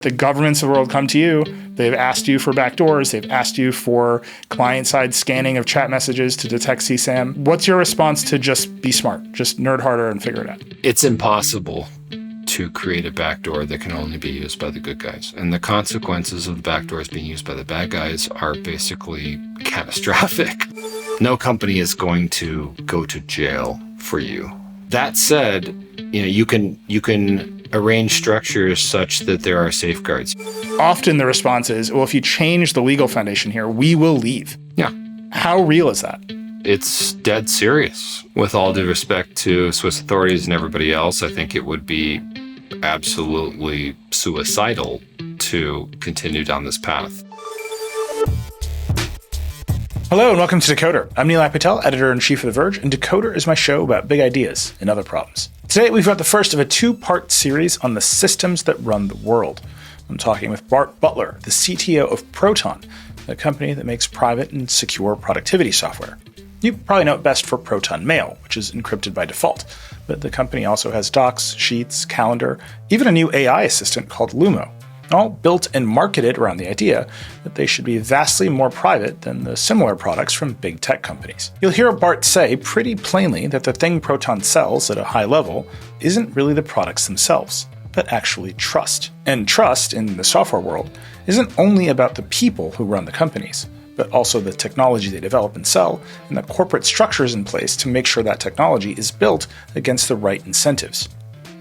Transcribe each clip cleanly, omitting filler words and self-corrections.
The governments of the world come to you. They've asked you for backdoors. They've asked you for client-side scanning of chat messages to detect CSAM. What's your response to just be smart, just nerd harder and figure it out? It's impossible to create a backdoor that can only be used by the good guys. And the consequences of the backdoors being used by the bad guys are basically catastrophic. No company is going to go to jail for you. That said, you can arrange structures such that there are safeguards. Often the response is, well, if you change the legal foundation here, we will leave. Yeah. How real is that? It's dead serious. With all due respect to Swiss authorities and everybody else, I think it would be absolutely suicidal to continue down this path. Hello and welcome to Decoder. I'm Neil Patel, editor-in-chief of The Verge, and Decoder is my show about big ideas and other problems. Today we've got the first of a two-part series on the systems that run the world. I'm talking with Bart Butler, the CTO of Proton, a company that makes private and secure productivity software. You probably know it best for Proton Mail, which is encrypted by default, but the company also has docs, sheets, calendar, even a new AI assistant called Lumo, all built and marketed around the idea that they should be vastly more private than the similar products from big tech companies. You'll hear Bart say pretty plainly that the thing Proton sells at a high level isn't really the products themselves, but actually trust. And trust, in the software world, isn't only about the people who run the companies, but also the technology they develop and sell, and the corporate structures in place to make sure that technology is built against the right incentives.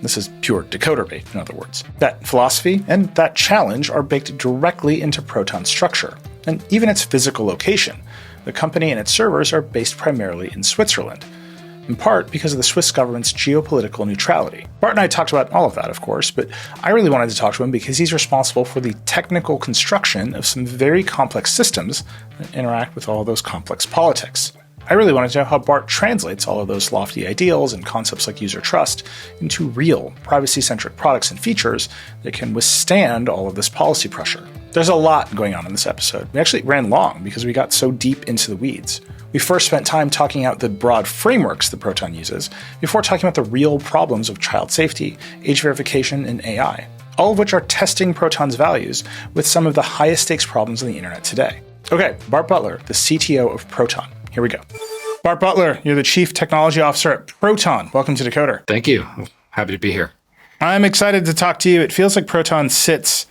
This is pure decoder bait, in other words. That philosophy and that challenge are baked directly into Proton's structure, and even its physical location. The company and its servers are based primarily in Switzerland, in part because of the Swiss government's geopolitical neutrality. Bart and I talked about all of that, of course, but I really wanted to talk to him because he's responsible for the technical construction of some very complex systems that interact with all of those complex politics. I really wanted to know how Bart translates all of those lofty ideals and concepts like user trust into real, privacy-centric products and features that can withstand all of this policy pressure. There's a lot going on in this episode. We actually ran long because we got so deep into the weeds. We first spent time talking out the broad frameworks that Proton uses before talking about the real problems of child safety, age verification, and AI, all of which are testing Proton's values with some of the highest stakes problems on the internet today. Okay, Bart Butler, the CTO of Proton. Here we go. Bart Butler, you're the Chief Technology Officer at Proton. Welcome to Decoder. Thank you. Happy to be here. I'm excited to talk to you. It feels like Proton sits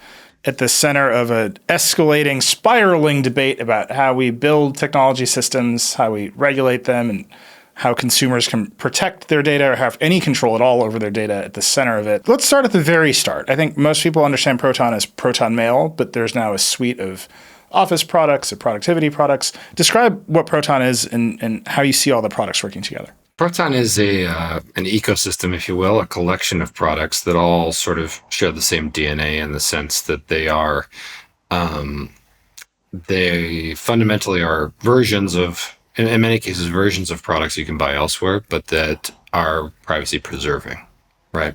at the center of an escalating, spiraling debate about how we build technology systems, how we regulate them, and how consumers can protect their data or have any control at all over their data at the center of it. Let's start at the very start. I think most people understand Proton as Proton Mail, but there's now a suite of office products or productivity products. Describe what Proton is and how you see all the products working together. Proton is an ecosystem, if you will, a collection of products that all sort of share the same DNA in the sense that they fundamentally are versions of, in many cases, versions of products you can buy elsewhere, but that are privacy preserving, right?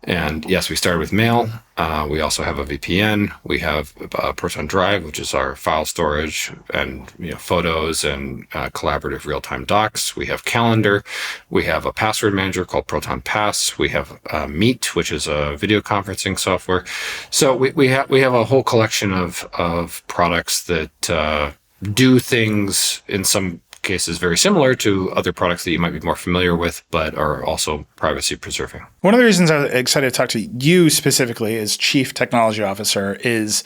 And yes, we started with mail. We also have a VPN. We have Proton Drive, which is our file storage and photos and collaborative real-time docs. We have Calendar. We have a password manager called Proton Pass. We have Meet, which is a video conferencing software. So we have a whole collection of products that do things in some cases very similar to other products that you might be more familiar with, but are also privacy preserving. One of the reasons I was excited to talk to you specifically as Chief Technology Officer is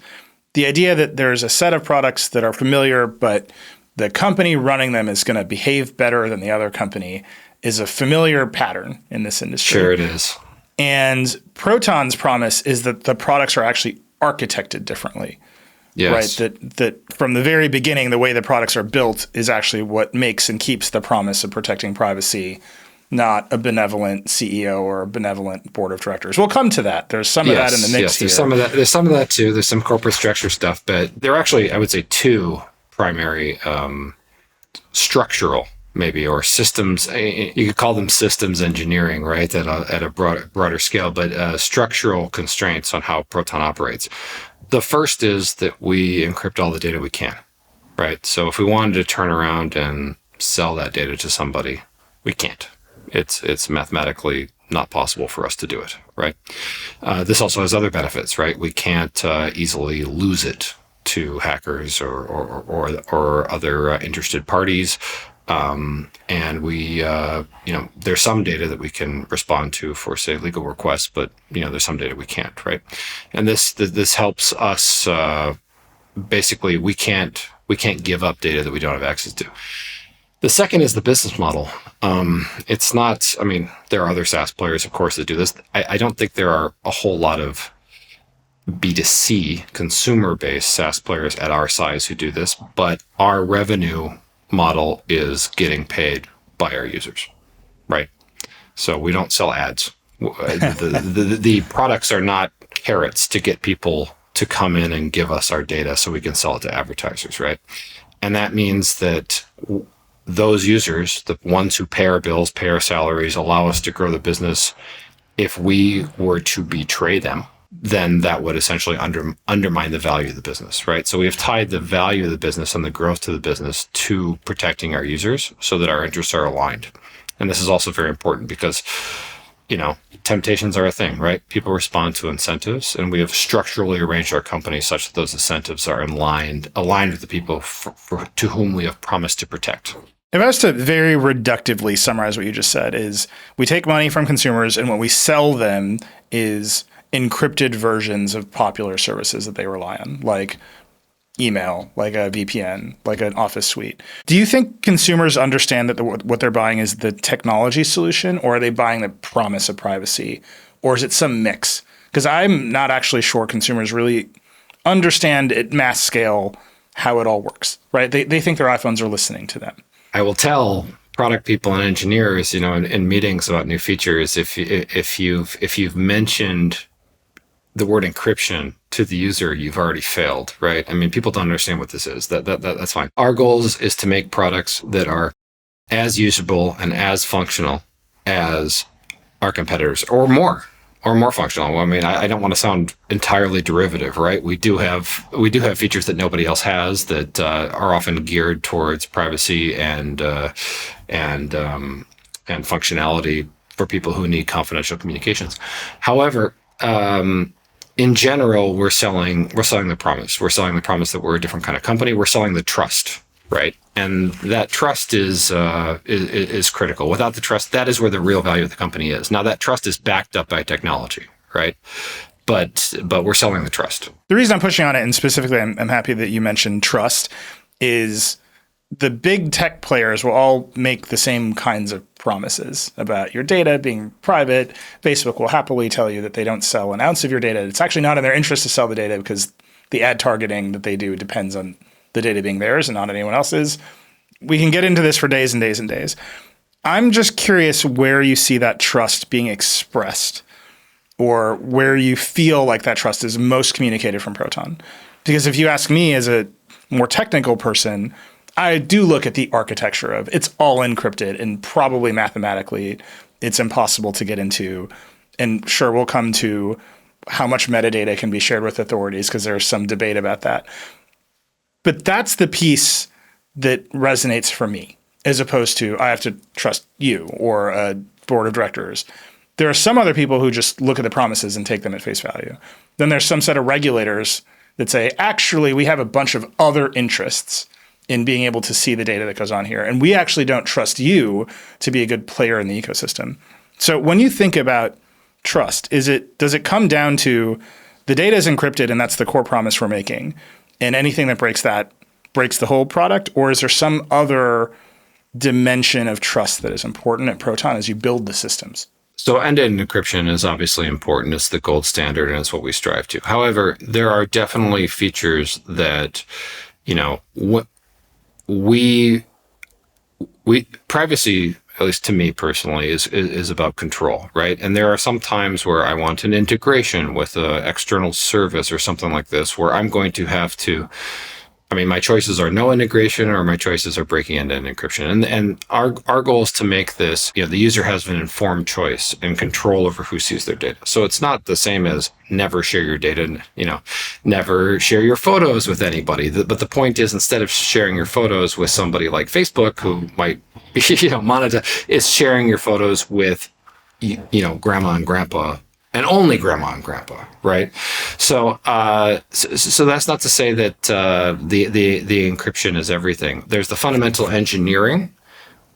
the idea that there's a set of products that are familiar, but the company running them is going to behave better than the other company is a familiar pattern in this industry. Sure it is. And Proton's promise is that the products are actually architected differently. Yes. Right. That from the very beginning, the way the products are built is actually what makes and keeps the promise of protecting privacy, not a benevolent CEO or a benevolent board of directors. We'll come to that. There's some of that in the mix here. There's some of that too. There's some corporate structure stuff, but there are actually, I would say, two primary structural maybe, or systems. You could call them systems engineering, right? At a broader scale, but structural constraints on how Proton operates. The first is that we encrypt all the data we can, right? So if we wanted to turn around and sell that data to somebody, we can't. It's mathematically not possible for us to do it, right? This also has other benefits, right? We can't easily lose it to hackers or other interested parties. And we, there's some data that we can respond to for, say, legal requests, but, there's some data we can't, right? And this helps us, basically, we can't give up data that we don't have access to. The second is the business model. It's not, there are other SaaS players, of course, that do this. I don't think there are a whole lot of B2C consumer-based SaaS players at our size who do this, but our revenue model is getting paid by our users, right? So we don't sell ads. The products are not carrots to get people to come in and give us our data so we can sell it to advertisers, right? And that means that those users, the ones who pay our bills, pay our salaries, allow us to grow the business. If we were to betray them, then that would essentially undermine the value of the business, right? So we have tied the value of the business and the growth to the business to protecting our users so that our interests are aligned. And this is also very important because, temptations are a thing, right? People respond to incentives, and we have structurally arranged our company such that those incentives are aligned with the people to whom we have promised to protect. If I was to very reductively summarize what you just said, is we take money from consumers and what we sell them is encrypted versions of popular services that they rely on, like email, like a VPN, like an Office suite. Do you think consumers understand that what they're buying is the technology solution, or are they buying the promise of privacy, or is it some mix? Because I'm not actually sure consumers really understand at mass scale how it all works, right? They think their iPhones are listening to them. I will tell product people and engineers, in meetings about new features, if you've mentioned the word encryption to the user, you've already failed, right? People don't understand what this is. That's fine. Our goal is to make products that are as usable and as functional as our competitors, or more functional. I don't want to sound entirely derivative, right? We do have features that nobody else has that are often geared towards privacy and functionality for people who need confidential communications. However, in general, we're selling the promise. We're selling the promise that we're a different kind of company. We're selling the trust, right? And that trust is critical. Without the trust, that is where the real value of the company is. Now, that trust is backed up by technology, right? But we're selling the trust. The reason I'm pushing on it, and specifically I'm happy that you mentioned trust, is the big tech players will all make the same kinds of promises about your data being private. Facebook will happily tell you that they don't sell an ounce of your data. It's actually not in their interest to sell the data because the ad targeting that they do depends on the data being theirs and not anyone else's. We can get into this for days and days and days. I'm just curious where you see that trust being expressed, or where you feel like that trust is most communicated from Proton. Because if you ask me as a more technical person, I do look at the architecture of it's all encrypted, and probably mathematically it's impossible to get into. And sure, we'll come to how much metadata can be shared with authorities because there's some debate about that. But that's the piece that resonates for me, as opposed to I have to trust you or a board of directors. There are some other people who just look at the promises and take them at face value. Then there's some set of regulators that say, actually, we have a bunch of other interests in being able to see the data that goes on here. And we actually don't trust you to be a good player in the ecosystem. So when you think about trust, does it come down to the data is encrypted and that's the core promise we're making, and anything that breaks that breaks the whole product? Or is there some other dimension of trust that is important at Proton as you build the systems? So end-to-end encryption is obviously important. It's the gold standard and it's what we strive to. However, there are definitely features that, we privacy, at least to me personally, is about control, right? And there are some times where I want an integration with an external service or something like this, where I'm going to have to, my choices are no integration or my choices are breaking end-to-end encryption. And our goal is to make this, the user has an informed choice and control over who sees their data. So it's not the same as never share your data, never share your photos with anybody. But the point is, instead of sharing your photos with somebody like Facebook, who might be, monetize, is sharing your photos with grandma and grandpa, and only grandma and grandpa, right? So, so that's not to say that the encryption is everything. There's the fundamental engineering,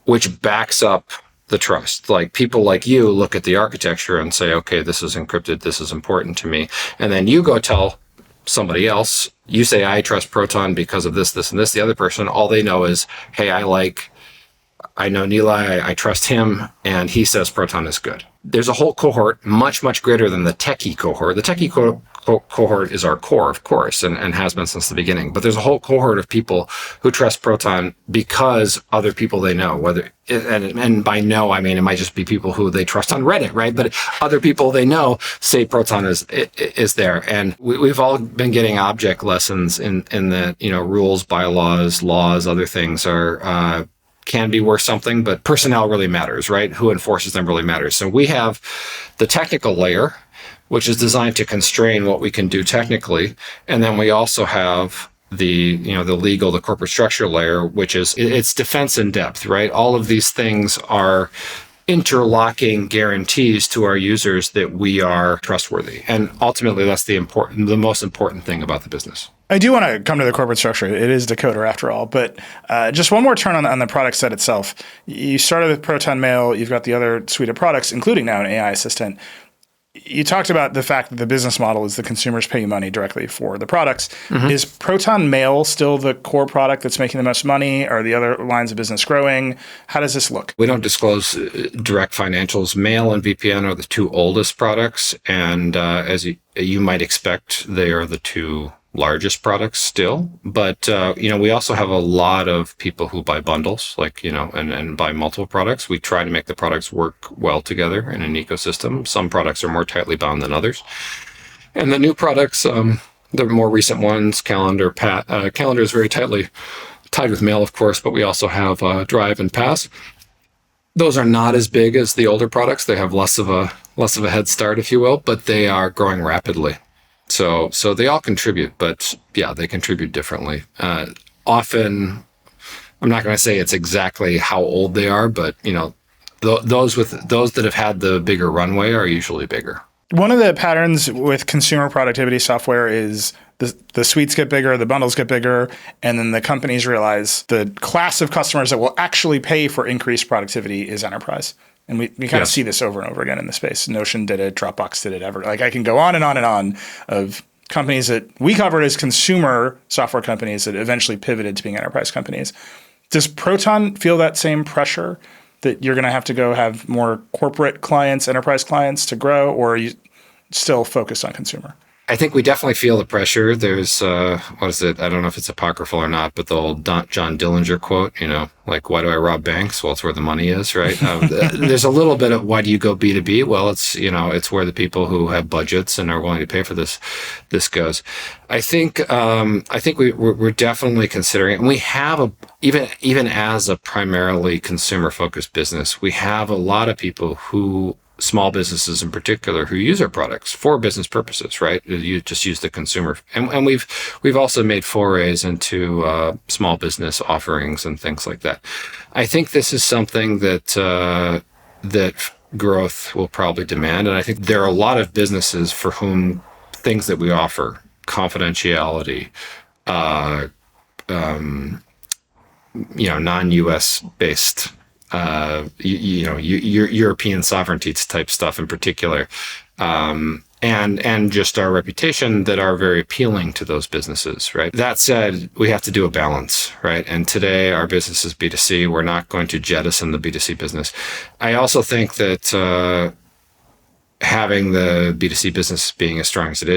which backs up the trust. Like people like you look at the architecture and say, okay, this is encrypted, this is important to me, and then you go tell somebody else, you say, I trust Proton because of this, this, and this. The other person, all they know is, hey, I know Nilay, I trust him, and he says Proton is good. There's a whole cohort much, much greater than the techie cohort. The techie cohort is our core, of course, and has been since the beginning. But there's a whole cohort of people who trust Proton because other people they know, and by know, I mean, it might just be people who they trust on Reddit, right? But other people they know say Proton is there. And we've all been getting object lessons in that, rules, bylaws, laws, other things are, can be worth something, but personnel really matters, right? Who enforces them really matters. So we have the technical layer, which is designed to constrain what we can do technically. And then we also have the legal, the corporate structure layer, which is it's defense in depth, right? All of these things are interlocking guarantees to our users that we are trustworthy. And ultimately, that's the most important thing about the business. I do want to come to the corporate structure. It is Decoder after all, but just one more turn on the product set itself. You started with Proton Mail. You've got the other suite of products, including now an AI assistant. You talked about the fact that the business model is the consumers pay you money directly for the products. Mm-hmm. Is Proton Mail still the core product that's making the most money? Are the other lines of business growing? How does this look? We don't disclose direct financials. Mail and VPN are the two oldest products. And as you might expect, they are the two largest products still. But, we also have a lot of people who buy bundles, and buy multiple products. We try to make the products work well together in an ecosystem. Some products are more tightly bound than others. And the new products, the more recent ones, Calendar is very tightly tied with Mail, of course, but we also have Drive and Pass. Those are not as big as the older products. They have less of a head start, if you will, but they are growing rapidly. So they all contribute, but yeah, they contribute differently. Often, I'm not going to say it's exactly how old they are, but those that have had the bigger runway are usually bigger. One of the patterns with consumer productivity software is the suites get bigger, the bundles get bigger, and then the companies realize the class of customers that will actually pay for increased productivity is enterprise. And we kind of see this over and over again in the space. Notion did it, Dropbox did it, I can go on and on and on of companies that we covered as consumer software companies that eventually pivoted to being enterprise companies. Does Proton feel that same pressure that you're going to have to go have more corporate clients, enterprise clients to grow, or are you still focused on consumer? I think we definitely feel the pressure. There's, what is it? I don't know if it's apocryphal or not, but the old John Dillinger quote, why do I rob banks? Well, it's where the money is, right? There's a little bit of why do you go B2B? Well, it's where the people who have budgets and are willing to pay for this goes. I think we're definitely considering it. And we have even as a primarily consumer focused business, we have a lot of people small businesses in particular who use our products for business purposes, right? You just use the consumer. And we've also made forays into small business offerings and things like that. I think this is something that growth will probably demand. And I think there are a lot of businesses for whom things that we offer, confidentiality, non-US based European sovereignty type stuff in particular, and just our reputation that are very appealing to those businesses, right? That said, we have to do a balance, right? And today our business is B2C. We're not going to jettison the B2C business. I also think that having the B2C business being as strong as it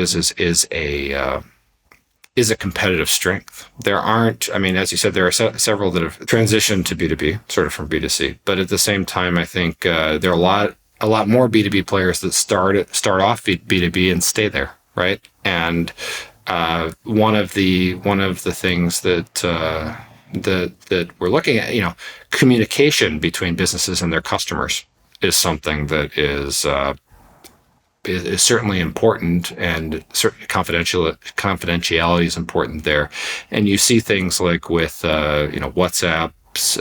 is a competitive strength. There aren't, as you said, there are several that have transitioned to B2B, sort of from B2C. But at the same time, I think there are a lot more B2B players that start off B2B and stay there, right? And one of the things that we're looking at, communication between businesses and their customers is something that is certainly important, and certainly confidentiality is important there. And you see things like with WhatsApp's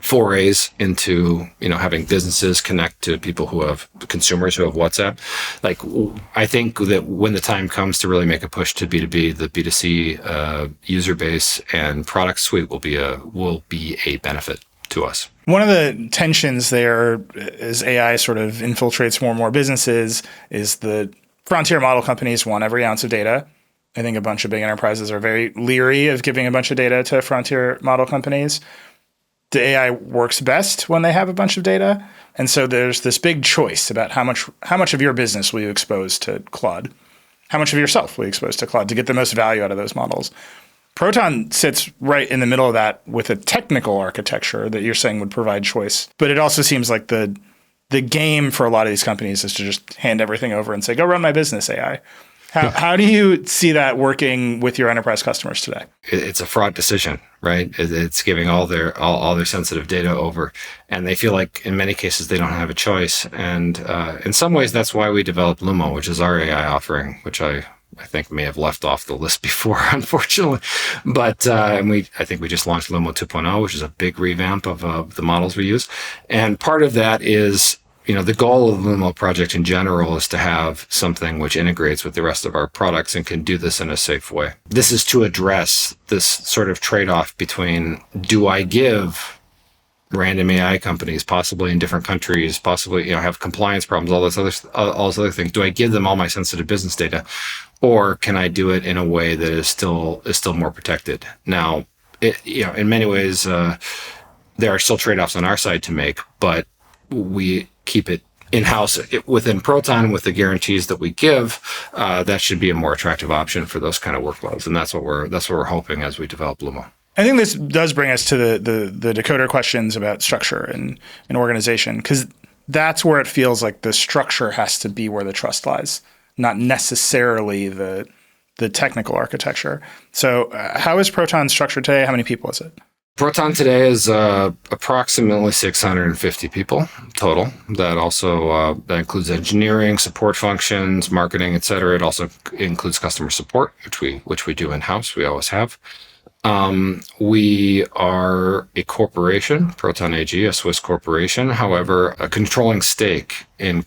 forays into, having businesses connect to people who have consumers who have WhatsApp. Like, I think that when the time comes to really make a push to B2B, the B2C user base and product suite will be a benefit to us. One of the tensions there as AI sort of infiltrates more and more businesses is the frontier model companies want every ounce of data. I think a bunch of big enterprises are very leery of giving a bunch of data to frontier model companies. The AI works best when they have a bunch of data. And so there's this big choice about how much of your business will you expose to Claude? How much of yourself will you expose to Claude to get the most value out of those models? Proton sits right in the middle of that with a technical architecture that you're saying would provide choice. But it also seems like the game for a lot of these companies is to just hand everything over and say, go run my business, AI. How do you see that working with your enterprise customers today? It's a fraught decision, right? It's giving all their sensitive data over, and they feel like in many cases they don't have a choice. And in some ways, that's why we developed Lumo, which is our AI offering, which I think may have left off the list before, unfortunately. But I think we just launched Lumo 2.0, which is a big revamp of the models we use. And part of that is, the goal of the Lumo project in general is to have something which integrates with the rest of our products and can do this in a safe way. This is to address this sort of trade-off between, do I give random AI companies, possibly in different countries, possibly have compliance problems, all those other things. Do I give them all my sensitive business data, or can I do it in a way that is still more protected? Now, in many ways, there are still trade-offs on our side to make, but we keep it in-house within Proton with the guarantees that we give. That should be a more attractive option for those kind of workloads, and that's what we're hoping as we develop Lumo. I think this does bring us to the Decoder questions about structure and organization, because that's where it feels like the structure has to be where the trust lies, not necessarily the technical architecture. So how is Proton structured today? How many people is it? Proton today is approximately 650 people total. That also that includes engineering, support functions, marketing, et cetera. It also includes customer support, which we do in-house. We always have. We are a corporation, Proton AG, a Swiss corporation. However, a controlling stake in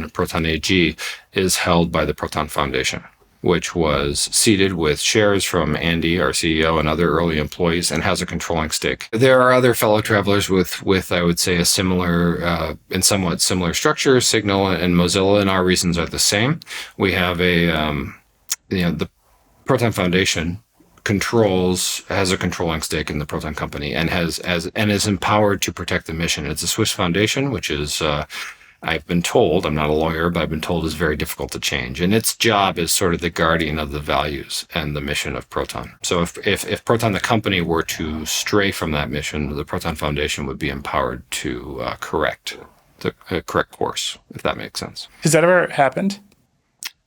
Proton AG is held by the Proton Foundation, which was seeded with shares from Andy, our CEO, and other early employees, and has a controlling stake. There are other fellow travelers with I would say, a similar and somewhat similar structure. Signal and Mozilla, and our reasons are the same. We have the Proton Foundation has a controlling stake in the Proton company and is empowered to protect the mission. It's a Swiss foundation, which is I've been told, I'm not a lawyer, but I've been told is very difficult to change. And its job is sort of the guardian of the values and the mission of Proton. So if Proton, the company, were to stray from that mission, the Proton Foundation would be empowered to correct the correct course, if that makes sense. Has that ever happened?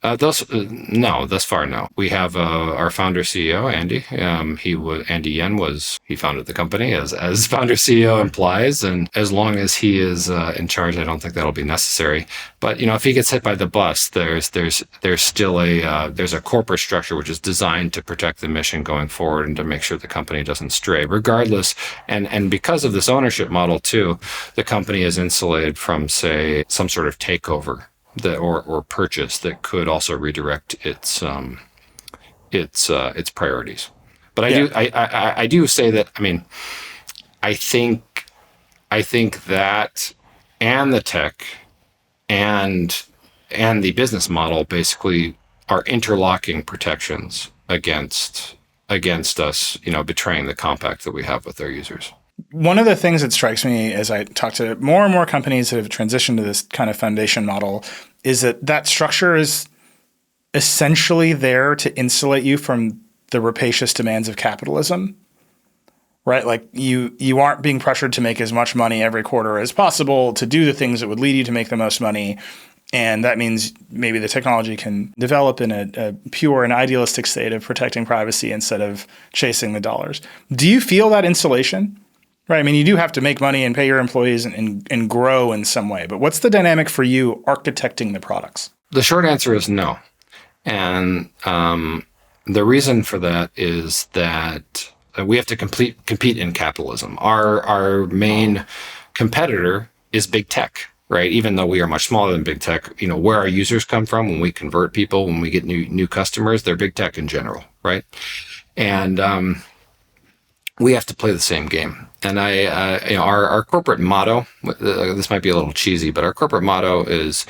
No, thus far, no. We have our founder CEO, Andy. Andy Yen he founded the company, as founder CEO implies. And as long as he is in charge, I don't think that'll be necessary. But if he gets hit by the bus, there's still there's a corporate structure which is designed to protect the mission going forward and to make sure the company doesn't stray, regardless. And because of this ownership model too, the company is insulated from, say, some sort of takeover or purchase that could also redirect its priorities. But I do say that, I think that and the tech and the business model basically are interlocking protections against us, betraying the compact that we have with our users. One of the things that strikes me as I talk to more and more companies that have transitioned to this kind of foundation model is that structure is essentially there to insulate you from the rapacious demands of capitalism, right? Like you aren't being pressured to make as much money every quarter as possible, to do the things that would lead you to make the most money. And that means maybe the technology can develop in a pure and idealistic state of protecting privacy instead of chasing the dollars. Do you feel that insulation? Right. You do have to make money and pay your employees and grow in some way. But what's the dynamic for you architecting the products? The short answer is no. And the reason for that is that we have to compete in capitalism. Our main competitor is big tech, right? Even though we are much smaller than big tech, where our users come from when we convert people, when we get new customers, they're big tech in general, right? And we have to play the same game. And our corporate motto, this might be a little cheesy, but our corporate motto is,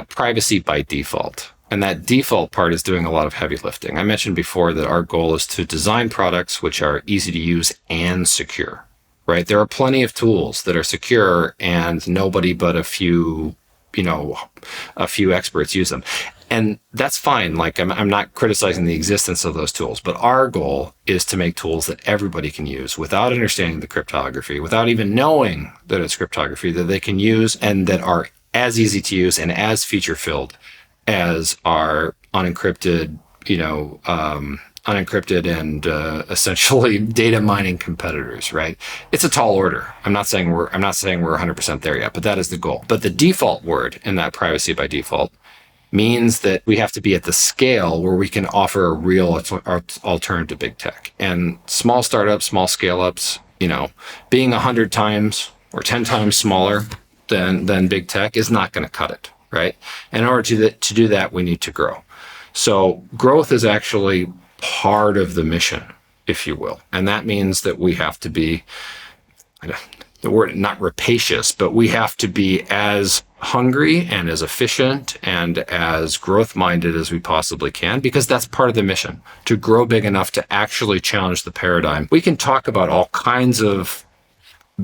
privacy by default. And that default part is doing a lot of heavy lifting. I mentioned before that our goal is to design products which are easy to use and secure, right? There are plenty of tools that are secure and nobody but a few experts use them. And that's fine. Like I'm not criticizing the existence of those tools, but our goal is to make tools that everybody can use without understanding the cryptography, without even knowing that it's cryptography, that they can use and that are as easy to use and as feature filled as our unencrypted and essentially data mining competitors, right? It's a tall order. I'm not saying we're 100% there yet, but that is the goal. But the default word in that privacy by default means that we have to be at the scale where we can offer a real alternative to big tech. And small startups, small scale-ups, being 100 times or 10 times smaller than big tech is not going to cut it, right? And in order to do that, we need to grow. So growth is actually part of the mission, if you will. And that means that we have to be, the word not rapacious, but we have to be as hungry and as efficient and as growth-minded as we possibly can, because that's part of the mission, to grow big enough to actually challenge the paradigm. We can talk about all kinds of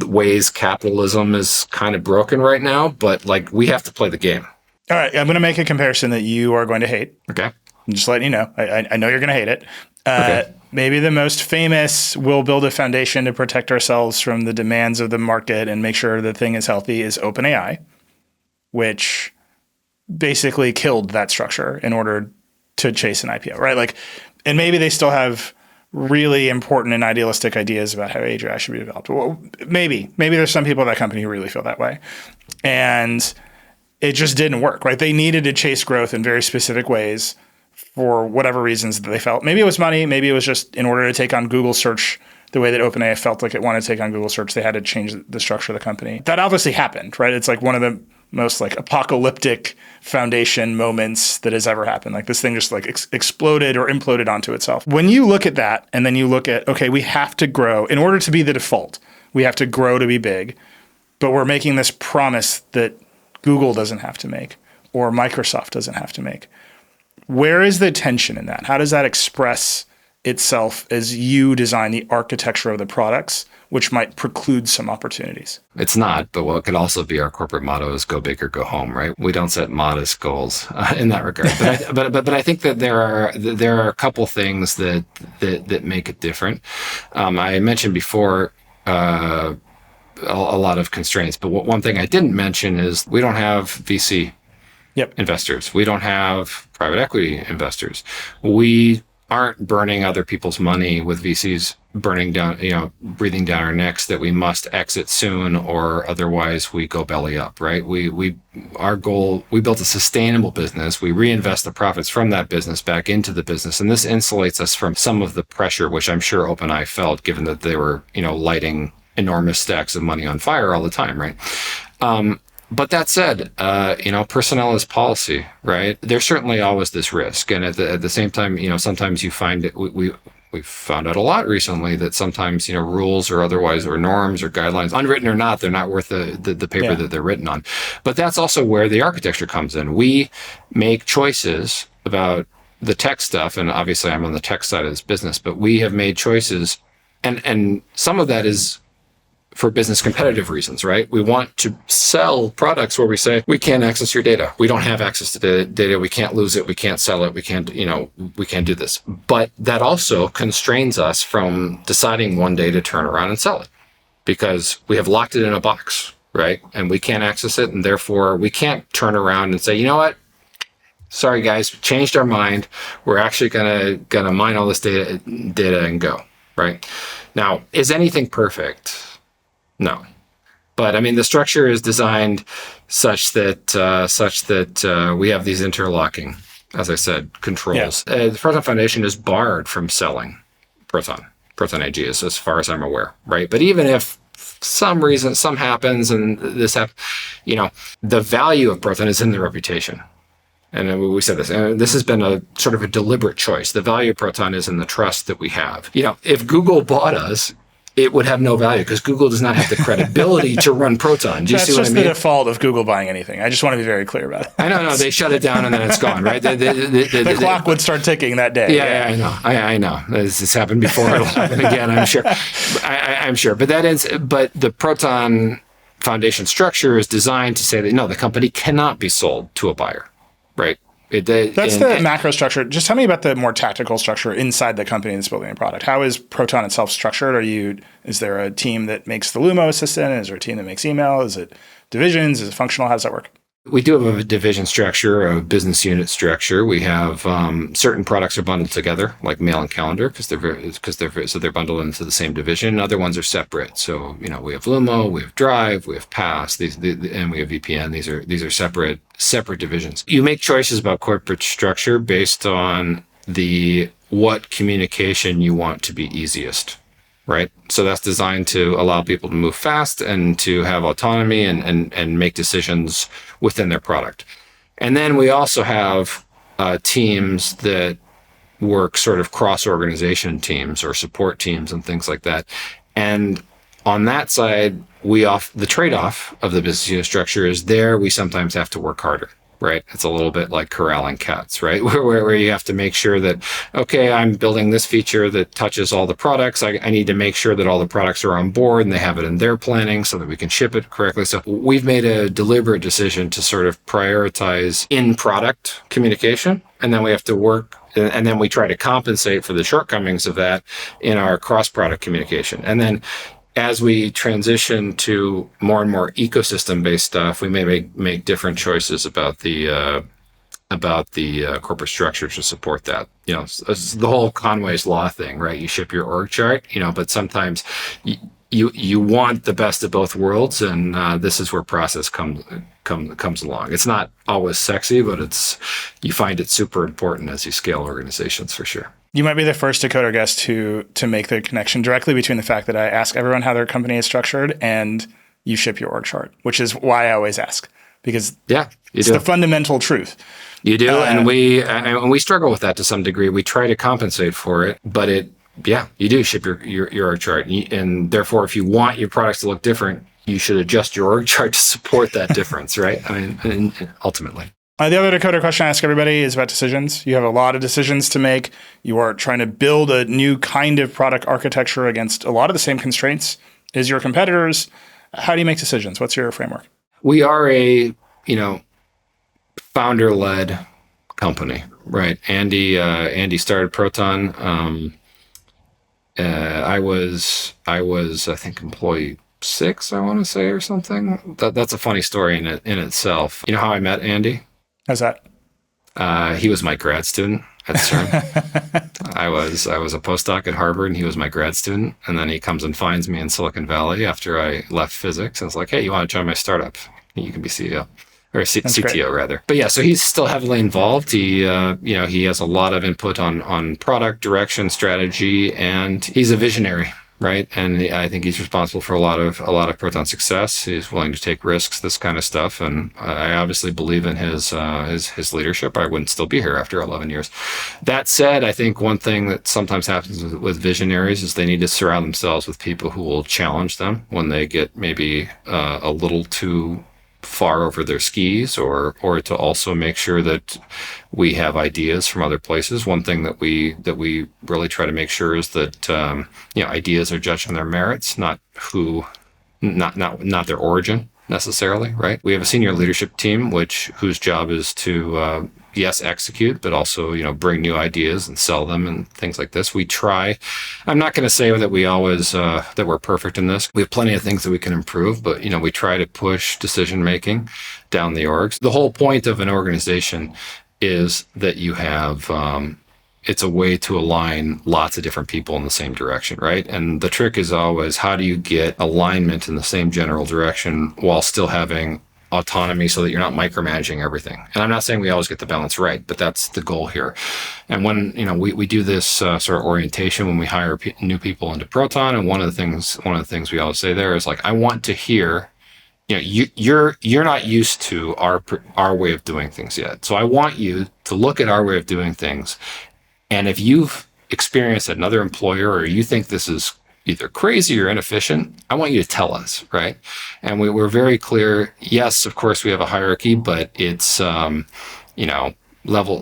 ways capitalism is kind of broken right now, but we have to play the game. All right, I'm going to make a comparison that you are going to hate. Okay. I'm just letting you know. I know you're going to hate it. Okay. Maybe the most famous, we'll build a foundation to protect ourselves from the demands of the market and make sure the thing is healthy, is OpenAI, which basically killed that structure in order to chase an IPO, right? And maybe they still have really important and idealistic ideas about how AGI should be developed. Well, maybe there's some people at that company who really feel that way. And it just didn't work, right? They needed to chase growth in very specific ways for whatever reasons that they felt. Maybe it was money. Maybe it was just in order to take on Google search the way that OpenAI felt like it wanted to take on Google search, they had to change the structure of the company. That obviously happened, right? It's one of the most apocalyptic foundation moments that has ever happened. This thing just exploded or imploded onto itself. When you look at that and then you look at, okay, we have to grow in order to be the default. We have to grow to be big, but we're making this promise that Google doesn't have to make or Microsoft doesn't have to make. Where is the tension in that? How does that express itself as you design the architecture of the products, which might preclude some opportunities? It's not, but what could also be our corporate motto is go big or go home, right? We don't set modest goals in that regard. But I think that there are a couple things that make it different. I mentioned before a lot of constraints, but one thing I didn't mention is we don't have VC investors. We don't have private equity investors. We aren't burning other people's money with VCs burning down, breathing down our necks that we must exit soon or otherwise we go belly up, right? Our goal, we built a sustainable business. We reinvest the profits from that business back into the business. And this insulates us from some of the pressure, which I'm sure OpenAI felt, given that they were, lighting enormous stacks of money on fire all the time, right? But that said, personnel is policy, right? There's certainly always this risk. And at the same time, sometimes you find it, we've found out a lot recently that sometimes, rules or otherwise, or norms or guidelines, unwritten or not, they're not worth the paper that they're written on. But that's also where the architecture comes in. We make choices about the tech stuff. And obviously I'm on the tech side of this business, but we have made choices. And some of that is for business competitive reasons, right? We want to sell products where we say, we can't access your data. We don't have access to the data. We can't lose it. We can't sell it. We can't do this. But that also constrains us from deciding one day to turn around and sell it because we have locked it in a box, right? And we can't access it. And therefore we can't turn around and say, you know what? Sorry guys, we changed our mind. We're actually gonna mine all this data and go, right? Now, is anything perfect? No, but I mean the structure is designed such that we have these interlocking, as I said, controls. The Proton Foundation is barred from selling Proton. Proton AG is, as far as I'm aware, right? But even if some reason, some happens and this happens, the value of Proton is in the reputation. And we said this, and this has been a sort of a deliberate choice. The value of Proton is in the trust that we have. If Google bought us, it would have no value because Google does not have the credibility to run Proton. Do you see what I mean? That's just the default of Google buying anything. I just want to be very clear about it. I know, they shut it down and then it's gone, right? The clock would start ticking that day. Yeah, I know. This has happened before. It'll happen again, I'm sure. I'm sure. But the Proton Foundation structure is designed to say that, no, the company cannot be sold to a buyer, right? That's the macro structure. Just tell me about the more tactical structure inside the company that's building a product. How is Proton itself structured? Is there a team that makes the Lumo assistant? Is there a team that makes email? Is it divisions? Is it functional? How does that work? We do have a division structure, a business unit structure. We have certain products are bundled together, like mail and calendar, because they're bundled into the same division. Other ones are separate. So we have Lumo, we have Drive, we have Pass, and we have VPN. These are separate divisions. You make choices about corporate structure based on what communication you want to be easiest. Right. So that's designed to allow people to move fast and to have autonomy and make decisions within their product. And then we also have teams that work sort of cross-organization teams or support teams and things like that. And on that side, the trade-off of the business unit structure is we sometimes have to work harder. Right. It's a little bit like corralling cats, right? Where you have to make sure that, okay, I'm building this feature that touches all the products. I need to make sure that all the products are on board and they have it in their planning so that we can ship it correctly. So we've made a deliberate decision to sort of prioritize in-product communication. And then we have to work, and then we try to compensate for the shortcomings of that in our cross-product communication. And then as we transition to more and more ecosystem-based stuff, we may make different choices about the corporate structure to support that. It's the whole Conway's Law thing, right? You ship your org chart, but sometimes you want the best of both worlds, and this is where process comes along. It's not always sexy, but you find it super important as you scale organizations for sure. You might be the first Decoder guest to make the connection directly between the fact that I ask everyone how their company is structured and you ship your org chart, which is why I always ask, because it's the fundamental truth. You do, and we struggle with that to some degree. We try to compensate for it, but you do ship your org chart, and therefore, if you want your products to look different, you should adjust your org chart to support that difference, right? I mean, ultimately. The other Decoder question I ask everybody is about decisions. You have a lot of decisions to make. You are trying to build a new kind of product architecture against a lot of the same constraints as your competitors. How do you make decisions? What's your framework? We are a, founder-led company, right? Andy started Proton. I was, I think, employee 6, I want to say, or something. That's a funny story in itself. You know how I met Andy? How's that? He was my grad student at CERN. I was a postdoc at Harvard, and he was my grad student. And then he comes and finds me in Silicon Valley after I left physics, and it's like, hey, you want to join my startup? You can be CEO. Or CTO, great. Rather. But yeah, so he's still heavily involved. He has a lot of input on product direction, strategy, and he's a visionary. Right. And I think he's responsible for a lot of Proton success. He's willing to take risks, this kind of stuff. And I obviously believe in his leadership. I wouldn't still be here after 11 years. That said, I think one thing that sometimes happens with visionaries is they need to surround themselves with people who will challenge them when they get maybe a little too far over their skis, or to also make sure that we have ideas from other places. One thing that we really try to make sure is that ideas are judged on their merits, not their origin necessarily, right? We have a senior leadership team whose job is to execute, but also bring new ideas and sell them and things like this. We try. I'm not going to say that we always that we're perfect in this. We have plenty of things that we can improve, but we try to push decision making down the orgs. The whole point of an organization is that you have it's a way to align lots of different people in the same direction, right? And the trick is always, how do you get alignment in the same general direction while still having autonomy so that you're not micromanaging everything. And I'm not saying we always get the balance right, but that's the goal here. And when, we do this sort of orientation when we hire new people into Proton, and one of the things we always say there is like, I want to hear, you're not used to our way of doing things yet. So I want you to look at our way of doing things. And if you've experienced at another employer, or you think this is either crazy or inefficient, I want you to tell us, right? And we're very clear. Yes, of course, we have a hierarchy, but it's, level,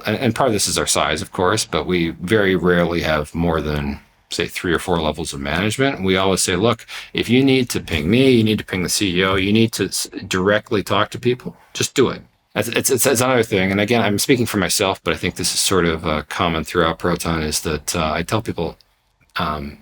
and part of this is our size, of course, but we very rarely have more than, say, 3 or 4 levels of management. We always say, look, if you need to ping me, you need to ping the CEO, you need to directly talk to people, just do it. It's another thing. And again, I'm speaking for myself, but I think this is sort of common throughout Proton, is that I tell people, I'm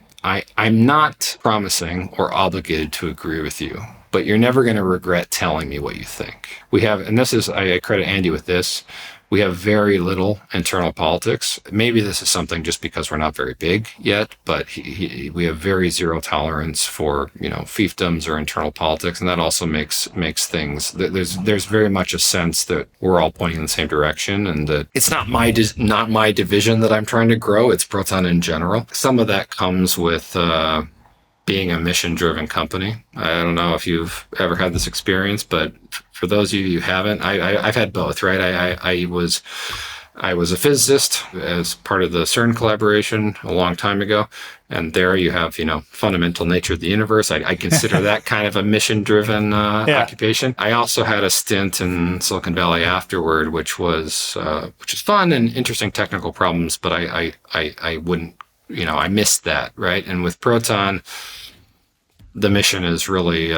not promising or obligated to agree with you, but you're never going to regret telling me what you think. We have, and this is, I credit Andy with this, we have very little internal politics. Maybe this is something just because we're not very big yet, but we have very zero tolerance for, fiefdoms or internal politics. And that also makes things, there's very much a sense that we're all pointing in the same direction, and that it's not my division that I'm trying to grow. It's Proton in general. Some of that comes with, being a mission-driven company. I don't know if you've ever had this experience, but for those of you who haven't, I've had both, right? I was a physicist as part of the CERN collaboration a long time ago, and there you have, fundamental nature of the universe. I consider that kind of a mission-driven occupation. I also had a stint in Silicon Valley afterward, which was fun and interesting technical problems, but I wouldn't, I missed that, right? And with Proton, the mission is really,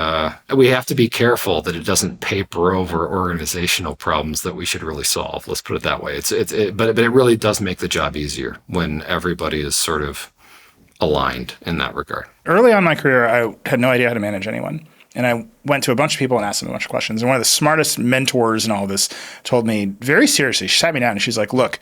we have to be careful that it doesn't paper over organizational problems that we should really solve. Let's put it that way. But it really does make the job easier when everybody is sort of aligned in that regard. Early on in my career, I had no idea how to manage anyone. And I went to a bunch of people and asked them a bunch of questions. And one of the smartest mentors in all this told me very seriously, she sat me down and she's like, look,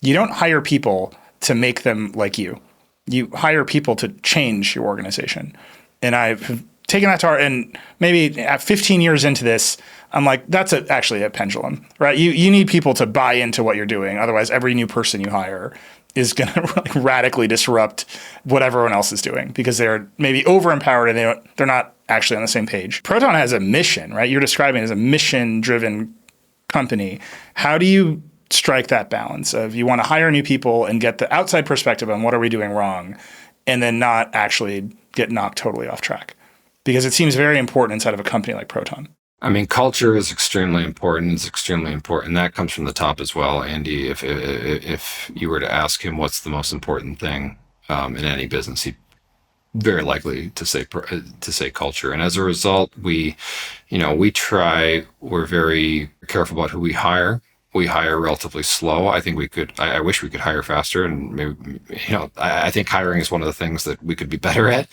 you don't hire people to make them like you. You hire people to change your organization. And I've taken that to heart, and maybe at 15 years into this, I'm like, that's actually a pendulum, right? You need people to buy into what you're doing. Otherwise, every new person you hire is going to radically disrupt what everyone else is doing, because they're maybe over-empowered and they're not actually on the same page. Proton has a mission, right? You're describing it as a mission-driven company. How do you strike that balance of, you want to hire new people and get the outside perspective on what are we doing wrong, and then not actually get knocked totally off track? Because it seems very important inside of a company like Proton. I mean, culture is extremely important. It's extremely important. That comes from the top as well, Andy. If you were to ask him what's the most important thing in any business, he'd very likely to say culture. And as a result, we're very careful about who we hire. We hire relatively slow. I think I wish we could hire faster, and maybe, I think hiring is one of the things that we could be better at,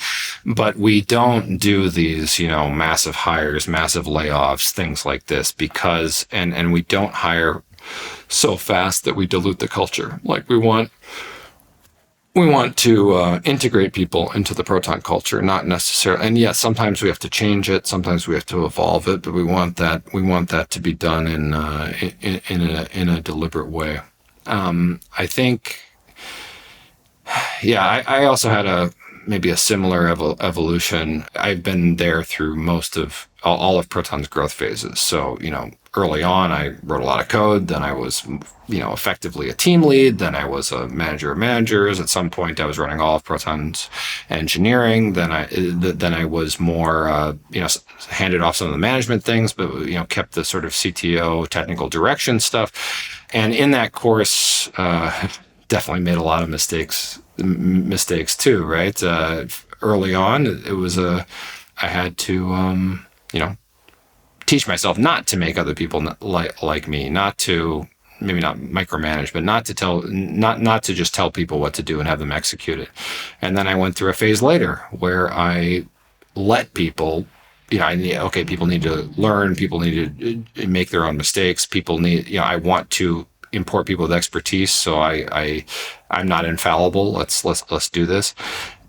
but we don't do these, massive hires, massive layoffs, things like this, because, and we don't hire so fast that we dilute the culture. Like we want to integrate people into the Proton culture, not necessarily. And yes, sometimes we have to change it, sometimes we have to evolve it, but we want that to be done in a deliberate way. I think, I also had maybe a similar evolution. I've been there through most of all of Proton's growth phases. So, early on, I wrote a lot of code. Then I was, effectively a team lead. Then I was a manager of managers. At some point, I was running all of Proton's engineering. Then I was more, handed off some of the management things, but, kept the sort of CTO technical direction stuff. And in that course, definitely made a lot of mistakes too, right? Early on, it was I had to, teach myself not to make other people like me, not to, maybe not micromanage, but not to just tell people what to do and have them execute it. And then I went through a phase later where I let people, people need to learn, people need to make their own mistakes, people need, I want to import people with expertise, so I'm not infallible. Let's do this.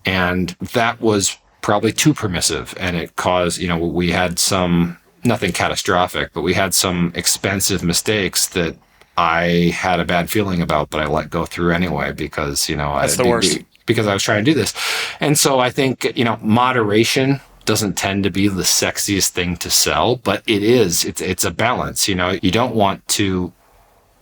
And that was probably too permissive, and it caused, we had some nothing catastrophic, but we had some expensive mistakes that I had a bad feeling about, but I let go through anyway because, That's the worst. Because I was trying to do this. And so I think, moderation doesn't tend to be the sexiest thing to sell, but it's a balance. You don't want to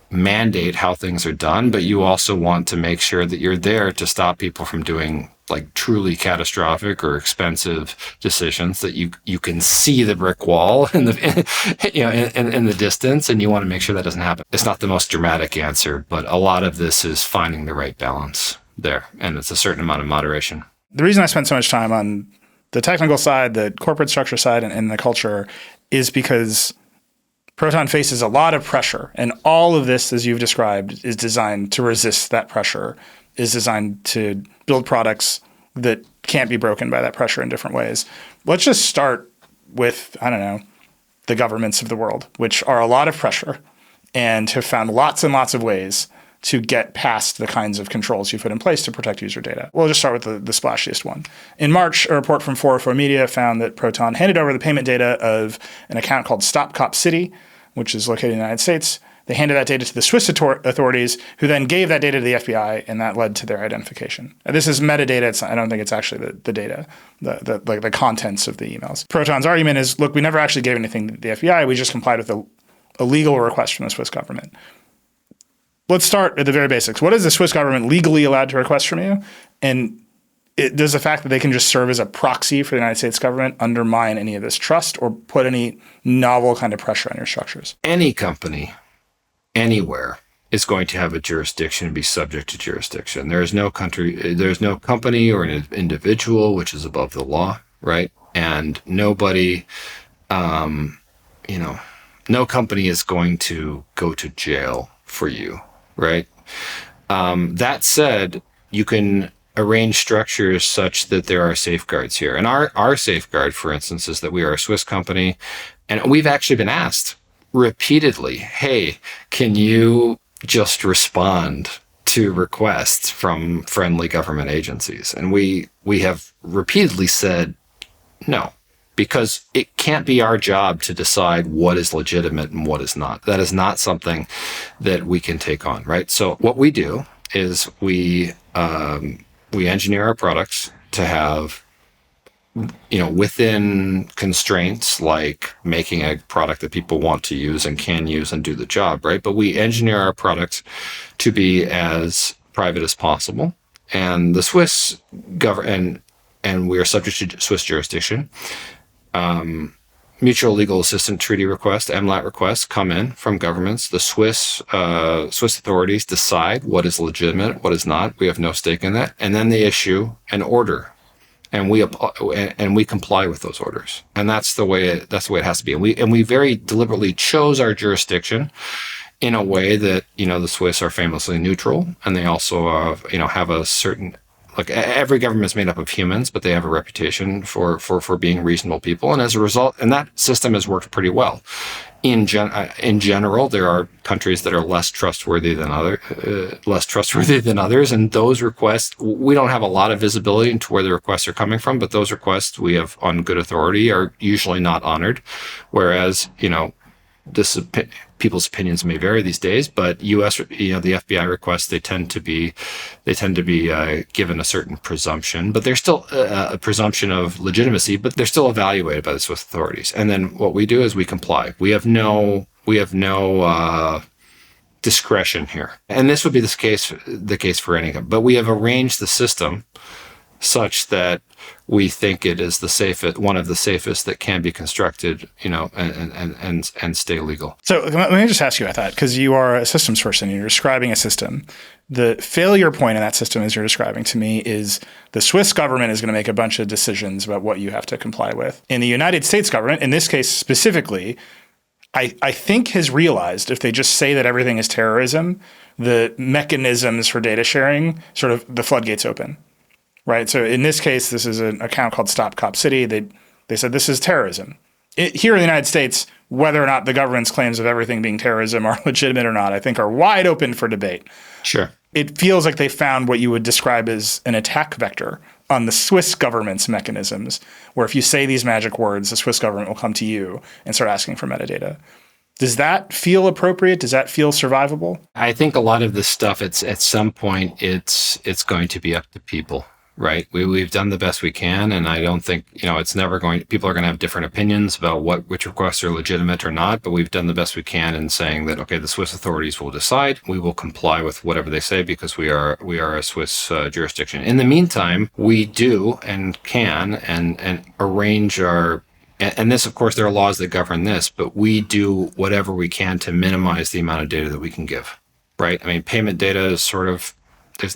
mandate how things are done, but you also want to make sure that you're there to stop people from doing like truly catastrophic or expensive decisions that you can see the brick wall in the distance, and you want to make sure that doesn't happen. It's not the most dramatic answer, but a lot of this is finding the right balance there, and it's a certain amount of moderation. The reason I spent so much time on the technical side, the corporate structure side, and the culture is because Proton faces a lot of pressure, and all of this, as you've described, is designed to resist that pressure, is designed to build products that can't be broken by that pressure in different ways. Let's just start with, the governments of the world, which are a lot of pressure and have found lots and lots of ways to get past the kinds of controls you put in place to protect user data. We'll just start with the splashiest one. In March, a report from 404 Media found that Proton handed over the payment data of an account called Stop Cop City, which is located in the United States. They handed that data to the Swiss authorities, who then gave that data to the FBI, and that led to their identification. This is metadata. I don't think it's actually the data, the contents of the emails. Proton's argument is, look, we never actually gave anything to the FBI. We just complied with a legal request from the Swiss government. Let's start at the very basics. What is the Swiss government legally allowed to request from you? And does the fact that they can just serve as a proxy for the United States government undermine any of this trust or put any novel kind of pressure on your structures? Any company, anywhere, is going to have a jurisdiction and be subject to jurisdiction. There is no company or an individual which is above the law, right? And nobody, no company is going to go to jail for you, right? That said, you can arrange structures such that there are safeguards here. And our safeguard, for instance, is that we are a Swiss company, and we've actually been asked repeatedly, hey, can you just respond to requests from friendly government agencies? And we have repeatedly said no, because it can't be our job to decide what is legitimate and what is not. That is not something that we can take on, right? So what we do is we engineer our products to have, within constraints like making a product that people want to use and can use and do the job, right? But we engineer our products to be as private as possible. And the Swiss government, and we are subject to Swiss jurisdiction. Mutual legal assistance treaty requests, MLAT requests, come in from governments. The Swiss authorities decide what is legitimate, what is not. We have no stake in that, and then they issue an order, and we comply with those orders. And that's the way it has to be. And we very deliberately chose our jurisdiction in a way that the Swiss are famously neutral, and they also have a certain. Look, every government is made up of humans, but they have a reputation for being reasonable people. And as a result, and that system has worked pretty well. In general, there are countries that are less trustworthy than others. And those requests, we don't have a lot of visibility into where the requests are coming from, but those requests we have on good authority are usually not honored. Whereas, people's opinions may vary these days, but the FBI requests, they tend to be given a certain presumption, but they're still a presumption of legitimacy, but they're still evaluated by the Swiss authorities. And then what we do is we comply. We have no discretion here, and this would be the case for any company. But we have arranged the system such that we think it is one of the safest that can be constructed, and stay legal. So let me just ask you about that, because you are a systems person. You're describing a system. The failure point in that system, as you're describing to me, is the Swiss government is going to make a bunch of decisions about what you have to comply with. In the United States government, in this case specifically, I think has realized if they just say that everything is terrorism, the mechanisms for data sharing, sort of the floodgates open. Right. So in this case, this is an account called Stop Cop City. They said this is terrorism. Here in the United States, whether or not the government's claims of everything being terrorism are legitimate or not, I think are wide open for debate. Sure. It feels like they found what you would describe as an attack vector on the Swiss government's mechanisms, where if you say these magic words, the Swiss government will come to you and start asking for metadata. Does that feel appropriate? Does that feel survivable? I think a lot of this stuff, it's at some point, it's going to be up to people, right? We've done the best we can, and I don't think, it's never going. People are going to have different opinions about which requests are legitimate or not. But we've done the best we can in saying that, okay, the Swiss authorities will decide. We will comply with whatever they say because we are a Swiss jurisdiction. In the meantime, we do and can and arrange our. And this, of course, there are laws that govern this, but we do whatever we can to minimize the amount of data that we can give, right? I mean, payment data is sort of, we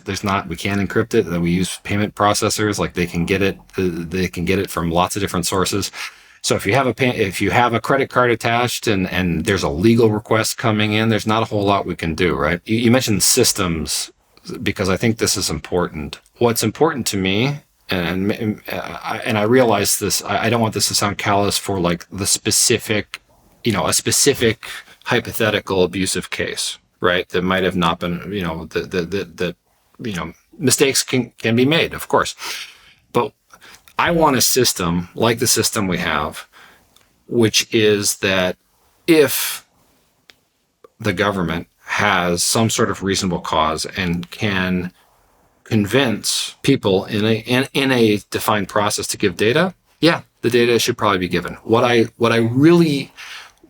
can't encrypt it. That we use payment processors, like they can get it from lots of different sources. So if you have a credit card attached and there's a legal request coming in, there's not a whole lot we can do, right? You mentioned systems, because I think this is important. What's important to me, and I realize this, I don't want this to sound callous for like the specific, a specific hypothetical abusive case, right? That might have not been, mistakes can be made, of course. But I want a system like the system we have, which is that if the government has some sort of reasonable cause and can convince people in a defined process to give data, yeah, the data should probably be given. What I really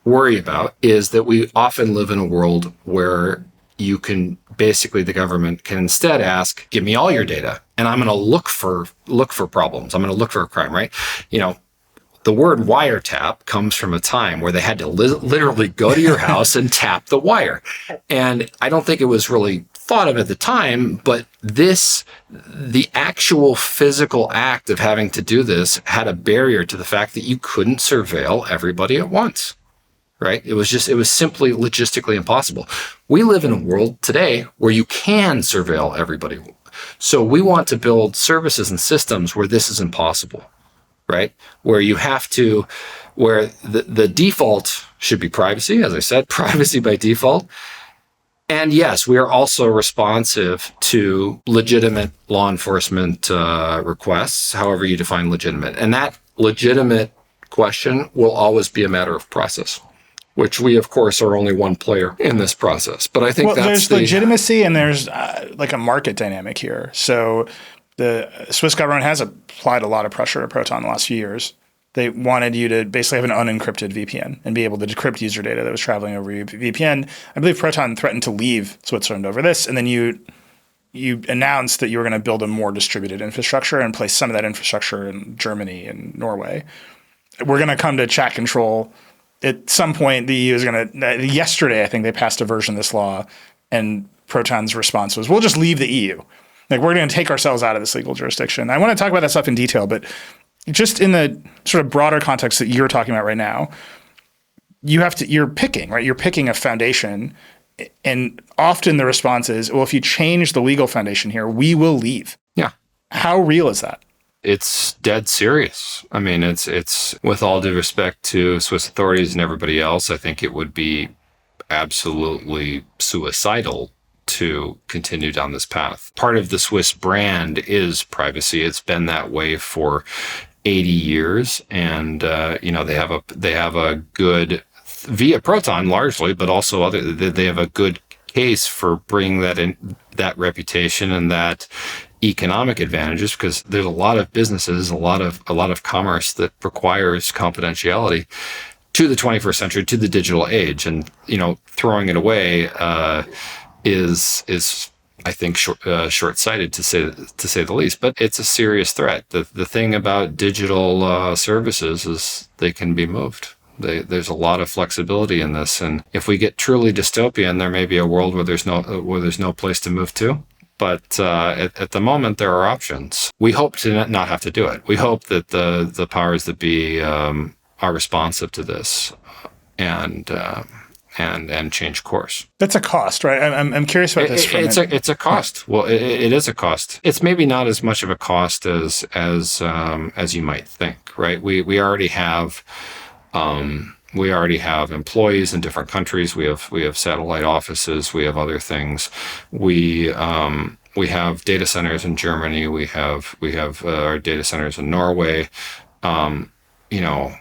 worry about is that we often live in a world where the government can instead ask, give me all your data, and I'm going to look for problems. I'm going to look for a crime, right? The word wiretap comes from a time where they had to literally go to your house and tap the wire. And I don't think it was really thought of at the time, but the actual physical act of having to do this had a barrier to the fact that you couldn't surveil everybody at once, right? It was simply logistically impossible. We live in a world today where you can surveil everybody. So we want to build services and systems where this is impossible, right? Where the default should be privacy, as I said, privacy by default. And yes, we are also responsive to legitimate law enforcement requests, however you define legitimate. And that legitimate question will always be a matter of process, which we, of course, are only one player in this process. But I think there's legitimacy and there's like a market dynamic here. So the Swiss government has applied a lot of pressure to Proton in the last few years. They wanted you to basically have an unencrypted VPN and be able to decrypt user data that was traveling over your VPN. I believe Proton threatened to leave Switzerland over this, and then you announced that you were going to build a more distributed infrastructure and place some of that infrastructure in Germany and Norway. We're going to come to chat control. At some point, the EU is going to. Yesterday, I think they passed a version of this law, and Proton's response was, "We'll just leave the EU. Like we're going to take ourselves out of this legal jurisdiction." I want to talk about that stuff in detail, but just in the sort of broader context that you're talking about right now, you're picking, right? You're picking a foundation, and often the response is, well, if you change the legal foundation here, we will leave. Yeah. How real is that? It's dead serious. I mean, it's with all due respect to Swiss authorities and everybody else, I think it would be absolutely suicidal to continue down this path. Part of the Swiss brand is privacy. It's been that way for 80 years, and they have a good, via Proton largely, but also they have a good case for bringing that reputation and that economic advantages, because there's a lot of businesses, a lot of commerce that requires confidentiality to the 21st century, to the digital age, and throwing it away is I think short-sighted to say the least. But it's a serious threat. The thing about digital services is they can be moved. There's a lot of flexibility in this, and if we get truly dystopian, there may be a world where there's no place to move to. But at the moment, there are options. We hope to not have to do it. We hope that the powers that be are responsive to this and change course. That's a cost, right? I'm curious about this. It's a cost. Well, it is a cost. It's maybe not as much of a cost as you might think, right? We already have employees in different countries. We have satellite offices. We have other things. We We have data centers in Germany. We have our data centers in Norway. You know,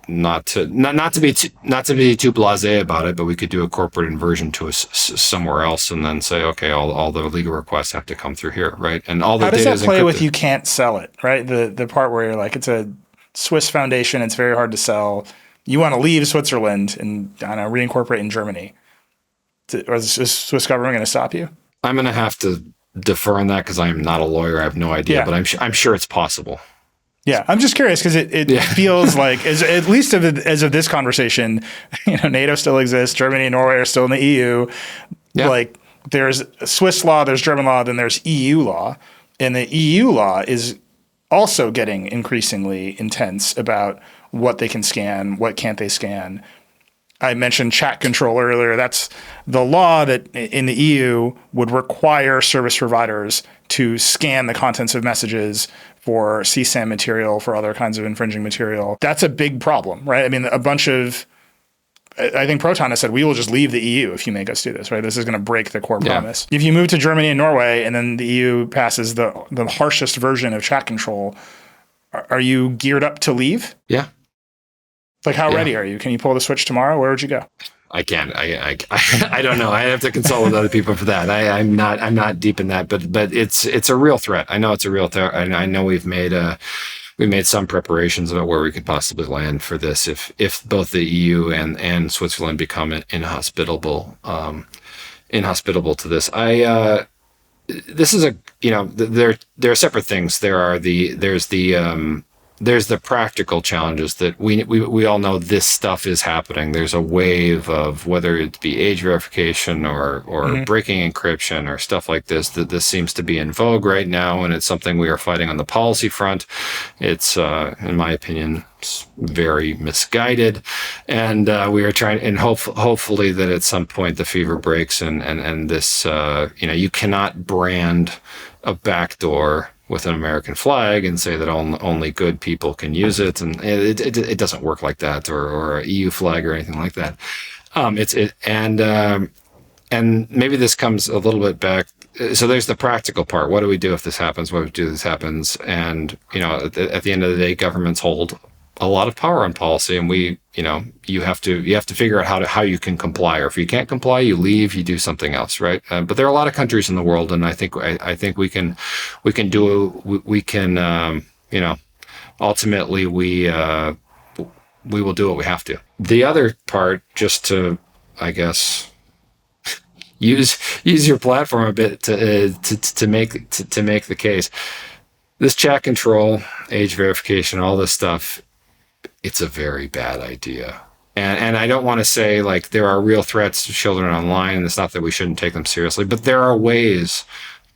not to be too blasé about it, but we could do a corporate inversion to somewhere else, and then say, okay, all the legal requests have to come through here, right? And all the data. How does that play encrypted. with you can't sell it, right? The part where you're like, it's a Swiss foundation, it's very hard to sell. You want to leave Switzerland and, I don't know, reincorporate in Germany. Or is the Swiss government going to stop you? I'm going to have to defer on that because I am not a lawyer. I have no idea, but I'm sure it's possible. Yeah, I'm just curious because it feels like, at least as of this conversation, NATO still exists. Germany and Norway are still in the EU. Yeah. Like, there's Swiss law, there's German law, then there's EU law. And the EU law is also getting increasingly intense about what they can scan, what can't they scan. I mentioned chat control earlier. That's the law that in the EU would require service providers to scan the contents of messages for CSAM material, for other kinds of infringing material. That's a big problem, right? I mean, I think Proton has said, we will just leave the EU if you make us do this, right? This is going to break the core promise. If you move to Germany and Norway and then the EU passes the harshest version of chat control, are you geared up to leave? Yeah. Like, how ready are you? Can you pull the switch tomorrow? Where would you go? I can't. I don't know. I have to consult with other people for that. I'm not deep in that, but it's a real threat. I know it's a real threat. I know we made some preparations about where we could possibly land for this if both the EU and Switzerland become inhospitable to this. This is there are separate things. There's the practical challenges that we all know this stuff is happening. There's a wave of, whether it be age verification or breaking encryption or stuff like this, that this seems to be in vogue right now, and it's something we are fighting on the policy front. It's, in my opinion, it's very misguided, and we are trying, and hopefully that at some point the fever breaks, and this, you cannot brand a backdoor with an American flag and say that only good people can use it, and it doesn't work like that, or a EU flag or anything like that. And maybe this comes a little bit back. So there's the practical part. What do we do if this happens? What do we do if this happens? And at the end of the day, governments hold a lot of power on policy, and you have to figure out how you can comply, or if you can't comply, you leave, you do something else, right? But there are a lot of countries in the world, and I think we can ultimately we will do what we have to. The other part, just to, I guess, use your platform a bit to make the case. This chat control, age verification, all this stuff, it's a very bad idea. And I don't want to say like there are real threats to children online, and it's not that we shouldn't take them seriously, but there are ways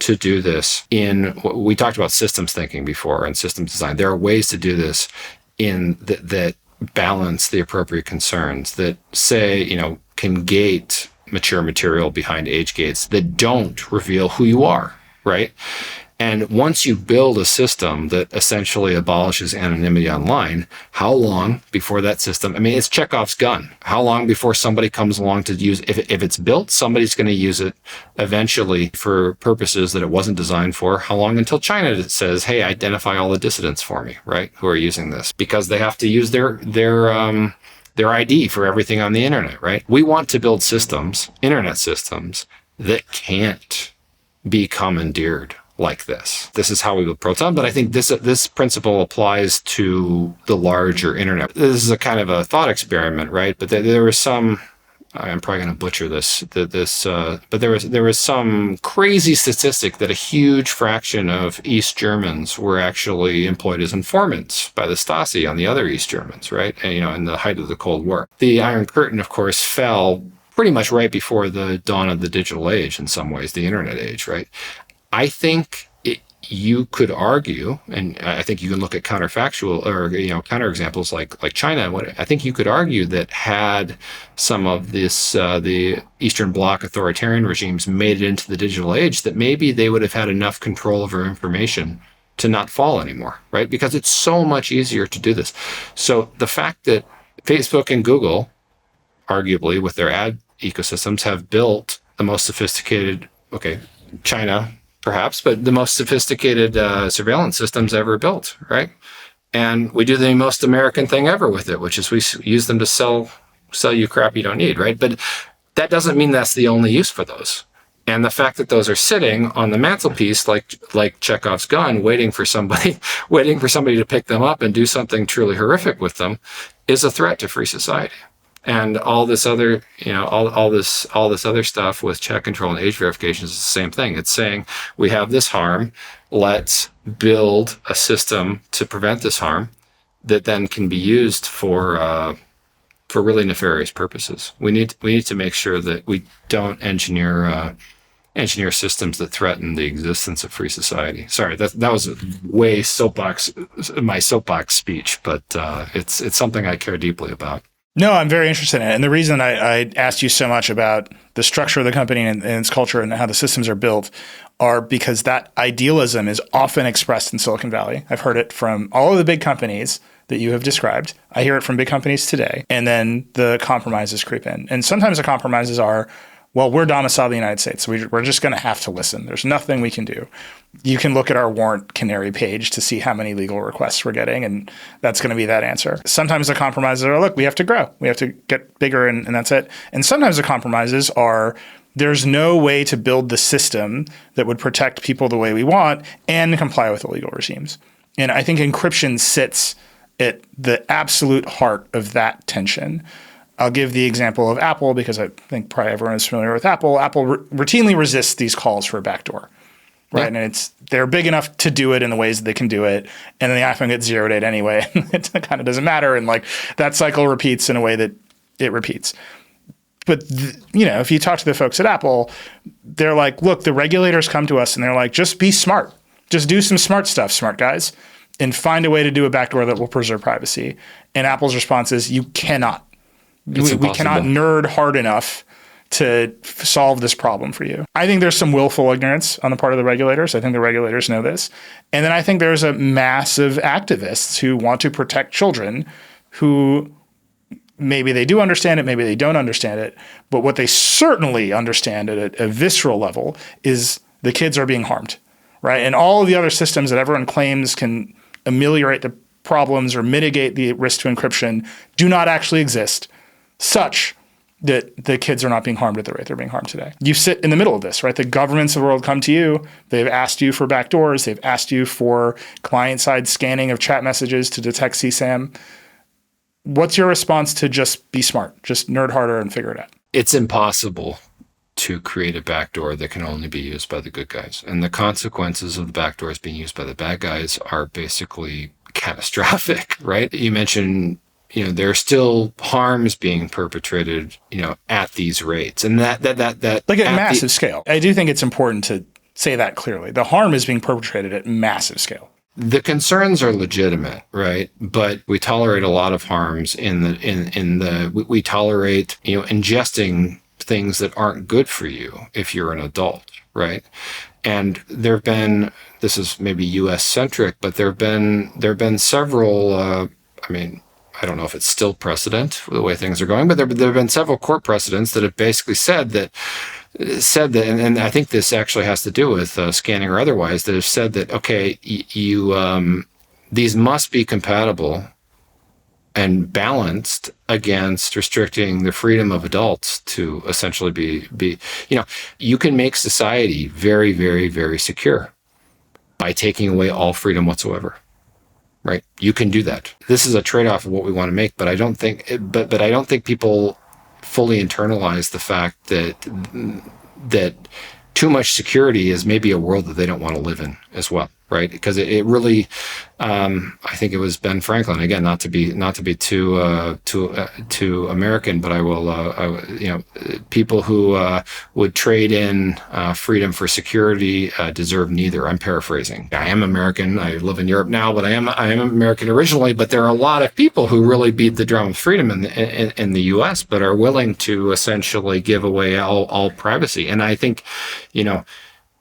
to do this we talked about systems thinking before and systems design. There are ways to do this that balance the appropriate concerns, that say, can gate mature material behind age gates, that don't reveal who you are, right? And once you build a system that essentially abolishes anonymity online, how long before that system, it's Chekhov's gun. How long before somebody comes along to use, if it's built, somebody's going to use it eventually for purposes that it wasn't designed for. How long until China says, hey, identify all the dissidents for me, right? Who are using this, because they have to use their ID for everything on the internet, right? We want to build systems, internet systems, that can't be commandeered like this. This is how we build Proton, but I think this principle applies to the larger internet. This is a kind of a thought experiment, right? But there was some, I'm probably going to butcher this, but there was some crazy statistic that a huge fraction of East Germans were actually employed as informants by the Stasi on the other East Germans, right? And, in the height of the Cold War. The Iron Curtain, of course, fell pretty much right before the dawn of the digital age, in some ways, the internet age, right? I think you could argue, and I think you can look at counterfactual or counterexamples like China. I think you could argue that had some of this the Eastern Bloc authoritarian regimes made it into the digital age, that maybe they would have had enough control over information to not fall anymore, right? Because it's so much easier to do this. So the fact that Facebook and Google, arguably with their ad ecosystems, have built the most sophisticated, China perhaps, but the most sophisticated surveillance systems ever built, right? And we do the most American thing ever with it, which is we use them to sell you crap you don't need, right? But that doesn't mean that's the only use for those. And the fact that those are sitting on the mantelpiece, like Chekhov's gun, waiting for somebody to pick them up and do something truly horrific with them, is a threat to free society. And all this other, all this other stuff with check control and age verification is the same thing. It's saying we have this harm, let's build a system to prevent this harm that then can be used for really nefarious purposes. We need to make sure that we don't engineer systems that threaten the existence of free society. Sorry, that was my soapbox speech, but it's something I care deeply about. No, I'm very interested in it. And the reason I asked you so much about the structure of the company and its culture and how the systems are built are because that idealism is often expressed in Silicon Valley. I've heard it from all of the big companies that you have described. I hear it from big companies today. And then the compromises creep in. And sometimes the compromises are, well, we're domiciled in the United States, so we're just going to have to listen. There's nothing we can do. You can look at our warrant canary page to see how many legal requests we're getting, and that's going to be that answer. Sometimes the compromises are, look, we have to grow. We have to get bigger, and that's it. And sometimes the compromises are, there's no way to build the system that would protect people the way we want and comply with the legal regimes. And I think encryption sits at the absolute heart of that tension. I'll give the example of Apple because I think probably everyone is familiar with Apple. Apple routinely resists these calls for a backdoor, right? Yeah. And they're big enough to do it in the ways that they can do it. And then the iPhone gets 0 date anyway. It kind of doesn't matter. And like that cycle repeats in a way that it repeats. But if you talk to the folks at Apple, they're like, look, the regulators come to us and they're like, just be smart. Just do some smart stuff, smart guys, and find a way to do a backdoor that will preserve privacy. And Apple's response is, you cannot. We cannot nerd hard enough to solve this problem for you. I think there's some willful ignorance on the part of the regulators. I think the regulators know this. And then I think there's a mass of activists who want to protect children who maybe they do understand it, maybe they don't understand it. But what they certainly understand at a visceral level is the kids are being harmed, right? And all of the other systems that everyone claims can ameliorate the problems or mitigate the risk to encryption do not actually exist, such that the kids are not being harmed at the rate they're being harmed today. You sit in the middle of this, right? The governments of the world come to you. They've asked you for backdoors. They've asked you for client-side scanning of chat messages to detect CSAM. What's your response to just be smart, just nerd harder and figure it out? It's impossible to create a backdoor that can only be used by the good guys. And the consequences of the backdoors being used by the bad guys are basically catastrophic, right? You mentioned there are still harms being perpetrated, at these rates, and that like at massive scale. I do think it's important to say that clearly. The harm is being perpetrated at massive scale. The concerns are legitimate, right? But we tolerate a lot of harms we tolerate, ingesting things that aren't good for you if you're an adult, right? And there've been, this is maybe US centric, but there've been several, I don't know if it's still precedent for the way things are going, but there have been several court precedents that have basically said that, and I think this actually has to do with scanning or otherwise, that have said that, okay, these must be compatible and balanced against restricting the freedom of adults to essentially be, you can make society very, very, very secure by taking away all freedom whatsoever. Right, you can do that. This is a trade-off of what we want to make, but I don't think people fully internalize the fact that too much security is maybe a world that they don't want to live in as well, right? Because it really, I think it was Ben Franklin, again, not to be too American, but I will, people who would trade in freedom for security deserve neither. I'm paraphrasing. I am American. I live in Europe now, but I am American originally. But there are a lot of people who really beat the drum of freedom in the U.S., but are willing to essentially give away all privacy. And I think,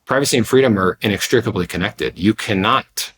privacy and freedom are inextricably connected. You cannot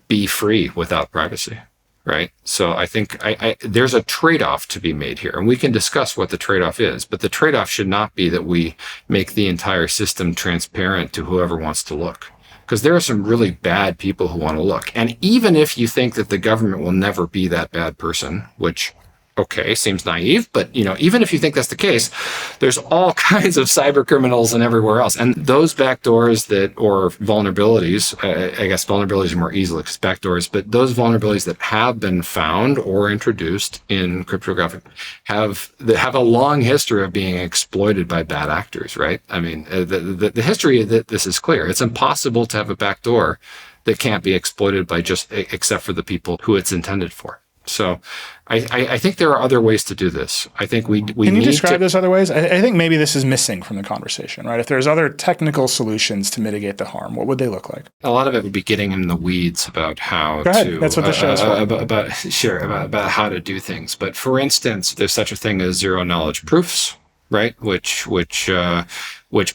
be free without privacy. right? So I think there's a trade-off to be made here, and we can discuss what the trade-off is, but the trade-off should not be that we make the entire system transparent to whoever wants to look. Because there are some really bad people who want to look. And even if you think that the government will never be that bad person, which, okay, seems naive, but even if you think that's the case, there's all kinds of cyber criminals and everywhere else. And those backdoors or vulnerabilities, I guess vulnerabilities are more easily because backdoors, but those vulnerabilities that have been found or introduced in cryptographic have a long history of being exploited by bad actors, right? I mean, the history that this is clear. It's impossible to have a backdoor that can't be exploited by except for the people who it's intended for. So I think there are other ways to do this. I think we Can you describe those other ways? I think maybe this is missing from the conversation, right? If there's other technical solutions to mitigate the harm, what would they look like? A lot of it would be getting in the weeds about how Go ahead. That's what the show is for. About how to do things. But for instance, there's such a thing as zero knowledge proofs, right? Which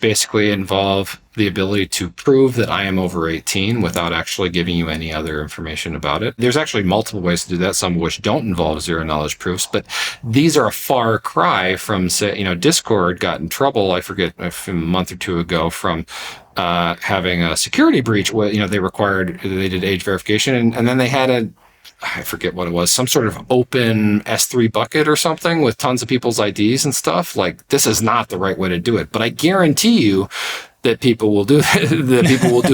basically involve the ability to prove that I am over 18 without actually giving you any other information about it. There's actually multiple ways to do that, some of which don't involve zero knowledge proofs, but these are a far cry from, say, Discord got in trouble, I forget, a month or two ago from having a security breach where, they did age verification and then they had I forget what it was, some sort of open S3 bucket or something with tons of people's IDs and stuff. Like, this is not the right way to do it. But I guarantee you that people will do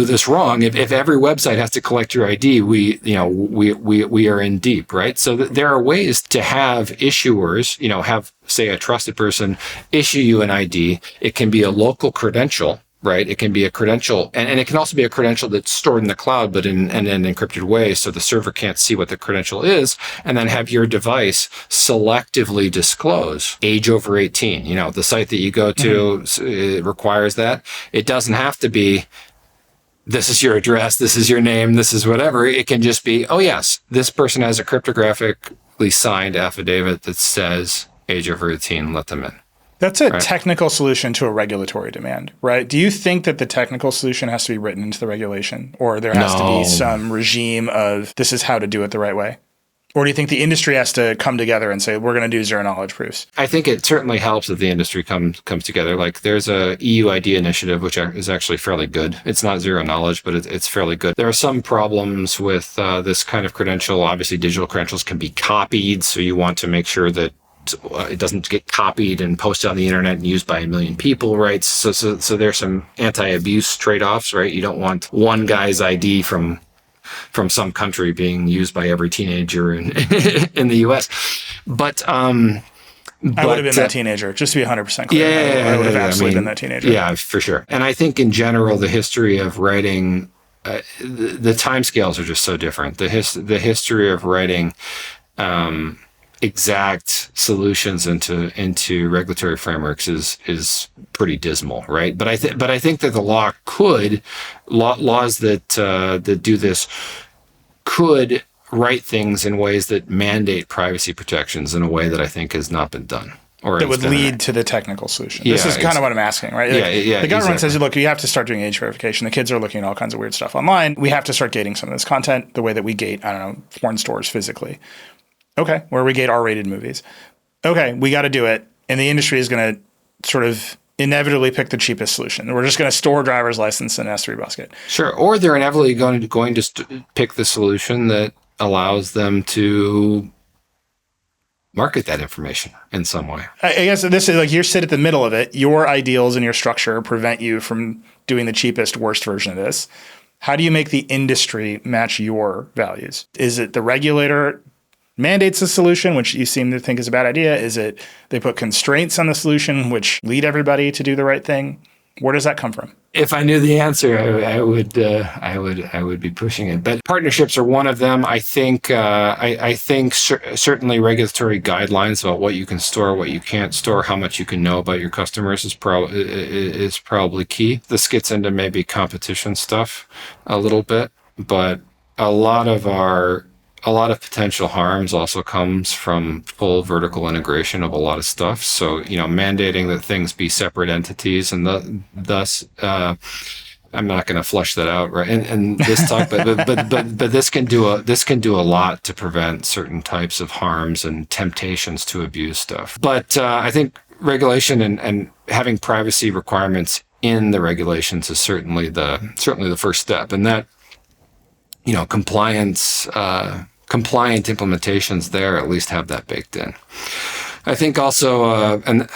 this wrong. If every website has to collect your ID, we are in deep, right? So there are ways to have issuers, have, say, a trusted person issue you an ID. It can be a local credential, right? It can be a credential, and it can also be a credential that's stored in the cloud, but in an encrypted way, so the server can't see what the credential is, and then have your device selectively disclose age over 18. The site that you go to, it requires that. It doesn't have to be, this is your address, this is your name, this is whatever. It can just be, oh yes, this person has a cryptographically signed affidavit that says age over 18, let them in. That's a technical solution to a regulatory demand, right? Do you think that the technical solution has to be written into the regulation, or there has to be some regime of this is how to do it the right way? Or do you think the industry has to come together and say, we're going to do zero knowledge proofs? I think it certainly helps that the industry comes together. Like, there's a EU ID initiative, which is actually fairly good. It's not zero knowledge, but it's fairly good. There are some problems with this kind of credential. Obviously, digital credentials can be copied, so you want to make sure that it doesn't get copied and posted on the internet and used by a million people, right? So there's some anti-abuse trade-offs, right? You don't want one guy's ID from some country being used by every teenager in the US. But I would have been that teenager, just to be 100% clear. I would have absolutely been that teenager. Yeah, for sure. And I think in general, the history of writing, the timescales are just so different. The history of writing exact solutions into regulatory frameworks is pretty dismal, right? But I think that the laws that do this could write things in ways that mandate privacy protections in a way that I think has not been done. Or that would lead to the technical solution. This is kind of what I'm asking, right? The government says, look, you have to start doing age verification. The kids are looking at all kinds of weird stuff online. We have to start gating some of this content the way that we gate, porn stores physically. Okay, where we gate R-rated movies. Okay, we got to do it. And the industry is going to sort of inevitably pick the cheapest solution. We're just going to store driver's license in an S3 bucket. Sure. Or they're inevitably going to pick the solution that allows them to market that information in some way. I guess this is like, you sit at the middle of it. Your ideals and your structure prevent you from doing the cheapest, worst version of this. How do you make the industry match your values? Is it the regulator mandates the solution, which you seem to think is a bad idea? Is it they put constraints on the solution, which lead everybody to do the right thing? Where does that come from? If I knew the answer, I would be pushing it. But partnerships are one of them. I think certainly regulatory guidelines about what you can store, what you can't store, how much you can know about your customers is probably key. This gets into maybe competition stuff a little bit, but a lot of potential harms also comes from full vertical integration of a lot of stuff. So, mandating that things be separate entities and thus I'm not going to flush that out, right? And this talk, but this can do a lot to prevent certain types of harms and temptations to abuse stuff. But I think regulation and having privacy requirements in the regulations is certainly the first step, and that compliant implementations there at least have that baked in. I think also, and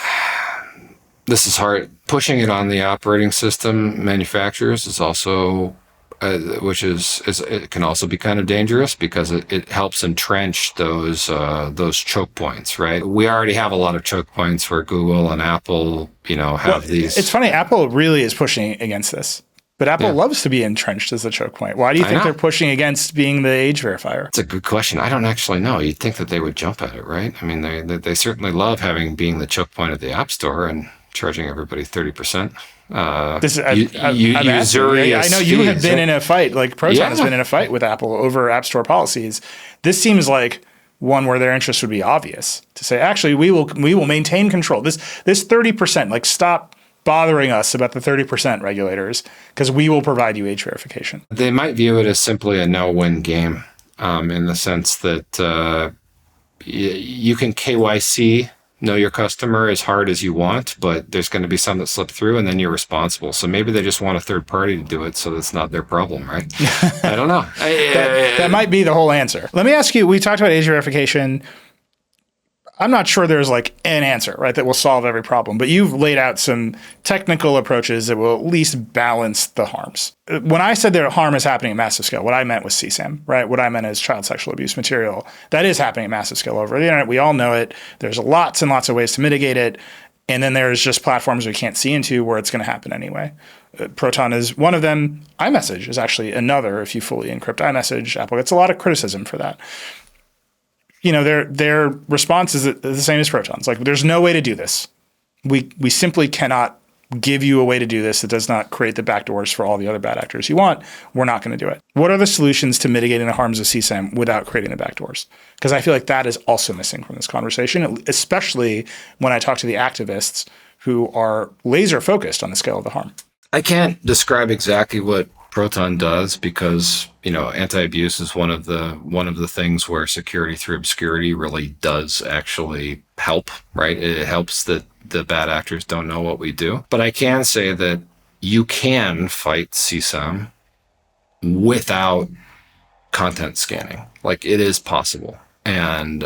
this is hard, pushing it on the operating system manufacturers is also, it can also be kind of dangerous because it helps entrench those choke points, right? We already have a lot of choke points where Google and Apple, have these. It's funny, Apple really is pushing against this. But Apple loves to be entrenched as a choke point. Why do you think they're pushing against being the age verifier? It's a good question. I don't actually know. You'd think that they would jump at it, right? I mean, they certainly love being the choke point of the App Store and charging everybody 30%. I know you have been in a fight, like Proton has been in a fight with Apple over App Store policies. This seems like one where their interest would be obvious to say, actually, we will maintain control. This 30%, like stop bothering us about the 30% regulators because we will provide you age verification. They might view it as simply a no-win game in the sense that you can KYC, know your customer, as hard as you want, but there's going to be some that slip through and then you're responsible. So maybe they just want a third party to do it so that's not their problem, right? I don't know. That might be the whole answer. Let me ask you, we talked about age verification. I'm not sure there's like an answer, right, that will solve every problem, but you've laid out some technical approaches that will at least balance the harms. When I said that harm is happening at massive scale, what I meant was CSAM, right? What I meant is child sexual abuse material. That is happening at massive scale over the internet. We all know it. There's lots and lots of ways to mitigate it. And then there's just platforms we can't see into where it's going to happen anyway. Proton is one of them. iMessage is actually another. If you fully encrypt iMessage, Apple gets a lot of criticism for that. Their response is the same as Proton's. Like, there's no way to do this. We simply cannot give you a way to do this that does not create the backdoors for all the other bad actors you want. We're not going to do it. What are the solutions to mitigating the harms of CSAM without creating the backdoors? Because I feel like that is also missing from this conversation, especially when I talk to the activists who are laser focused on the scale of the harm. I can't describe exactly what Proton does because anti-abuse is one of the things where security through obscurity really does actually help, right? It helps that the bad actors don't know what we do. But I can say that you can fight CSAM without content scanning. Like, it is possible, and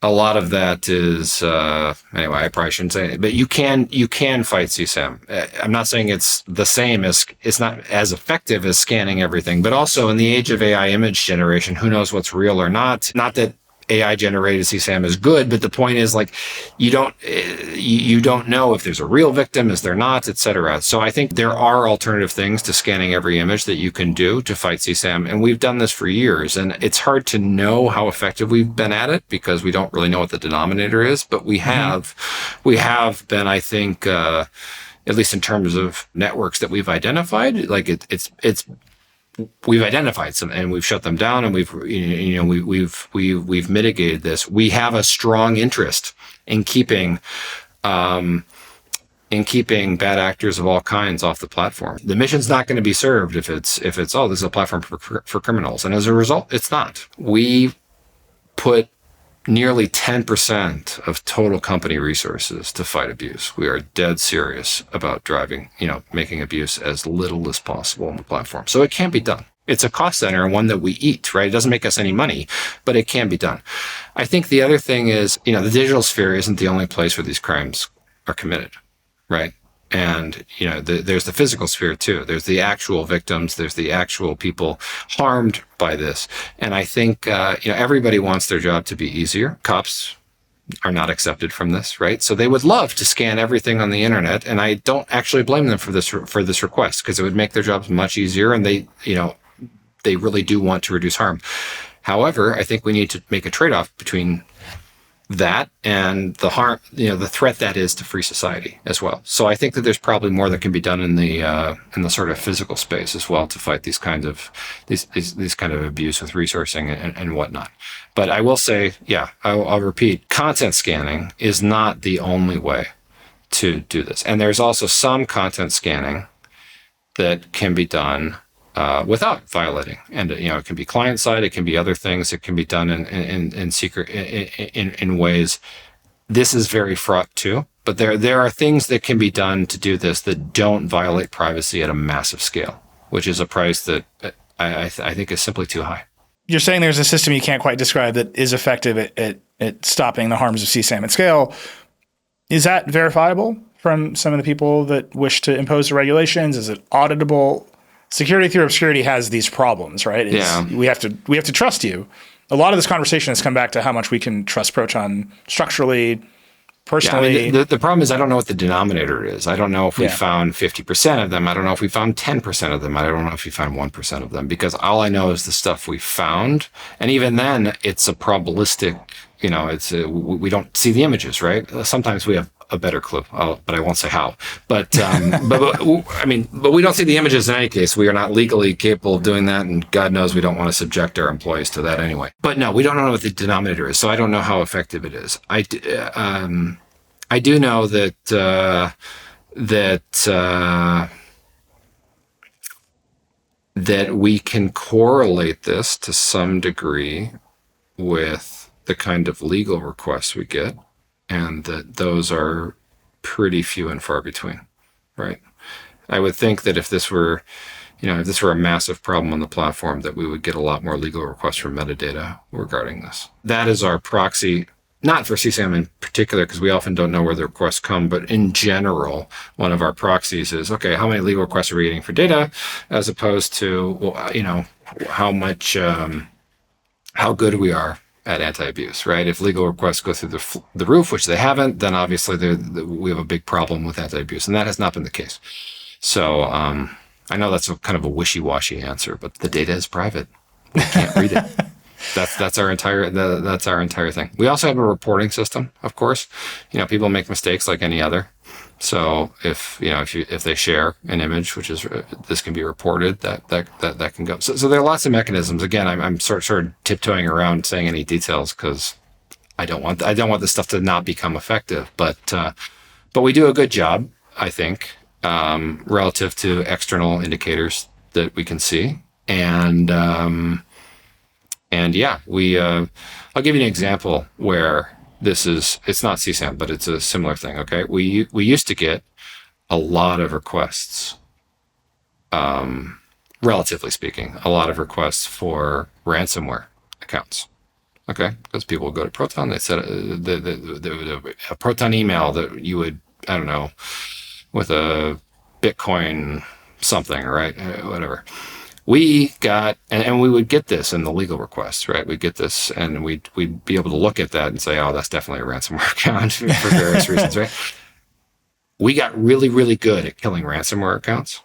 a lot of that is anyway. I probably shouldn't say it, but you can fight CSAM. I'm not saying it's the same as, it's not as effective as scanning everything, but also in the age of AI image generation, who knows what's real or not? Not that AI generated CSAM is good, but the point is, like, you don't know if there's a real victim, is there not, etc. So I think there are alternative things to scanning every image that you can do to fight CSAM, and we've done this for years. And it's hard to know how effective we've been at it because we don't really know what the denominator is. But we have been, I think, at least in terms of networks that we've identified, like we've identified some and we've shut them down, and we've mitigated this. We have a strong interest in keeping bad actors of all kinds off the platform. The mission's not going to be served if it's this is a platform for criminals, and as a result, it's not. We put nearly 10% of total company resources to fight abuse. We are dead serious about making abuse as little as possible on the platform. So it can be done. It's a cost center and one that we eat, right? It doesn't make us any money, but it can be done. I think the other thing is, the digital sphere isn't the only place where these crimes are committed, right? And, there's the physical sphere too. There's the actual victims. There's the actual people harmed by this. And I think, everybody wants their job to be easier. Cops are not accepted from this, right? So they would love to scan everything on the internet. And I don't actually blame them for this request, because it would make their jobs much easier. And they really do want to reduce harm. However, I think we need to make a trade-off between that and the harm, the threat that is to free society as well. So I think that there's probably more that can be done in the sort of physical space as well to fight these kind of abuse with resourcing and whatnot. But I will say, I'll repeat, content scanning is not the only way to do this. And there's also some content scanning that can be done without violating. And it can be client side, it can be other things, it can be done in secret in ways. This is very fraught too, but there are things that can be done to do this that don't violate privacy at a massive scale, which is a price that I think is simply too high. You're saying there's a system you can't quite describe that is effective at stopping the harms of CSAM at scale. Is that verifiable from some of the people that wish to impose the regulations? Is it auditable? Security through obscurity has these problems, right? We have to trust you. A lot of this conversation has come back to how much we can trust Proton structurally, personally. Yeah, the problem is I don't know what the denominator is. I don't know if we found 50% of them. I don't know if we found 10% of them. I don't know if we found 1% of them, because all I know is the stuff we found. And even then, it's a probabilistic, we don't see the images, right? Sometimes we have a better clue, but I won't say how. But but we don't see the images in any case. We are not legally capable of doing that, and God knows we don't want to subject our employees to that anyway. But no, we don't know what the denominator is, so I don't know how effective it is. I do know that we can correlate this to some degree with the kind of legal requests we get, and that those are pretty few and far between, right? I would think that if this were a massive problem on the platform, that we would get a lot more legal requests for metadata regarding this. That is our proxy, not for CSAM in particular, because we often don't know where the requests come, but in general, one of our proxies is, okay, how many legal requests are we getting for data, as opposed to, how much, how good we are at anti-abuse, right? If legal requests go through the roof, which they haven't, then obviously we have a big problem with anti-abuse, and that has not been the case. So I know that's kind of a wishy-washy answer, but the data is private. We can't read it. That's our entire thing. We also have a reporting system, of course. People make mistakes like any other. So if they share an image, which is this can be reported, that can go. So there are lots of mechanisms. Again, I'm sort of tiptoeing around saying any details because I don't want this stuff to not become effective. But we do a good job, I think, relative to external indicators that we can see. And I'll give you an example where it's not CSAM, but it's a similar thing. Okay. We used to get a lot of requests, relatively speaking, a lot of requests for ransomware accounts. Okay. Because people would go to Proton, they said a Proton email that you would, I don't know, with a Bitcoin something, right? Whatever. We got, and we would get this in the legal requests, right? We'd get this and we'd be able to look at that and say, oh, that's definitely a ransomware account for various reasons, right? We got really, really good at killing ransomware accounts.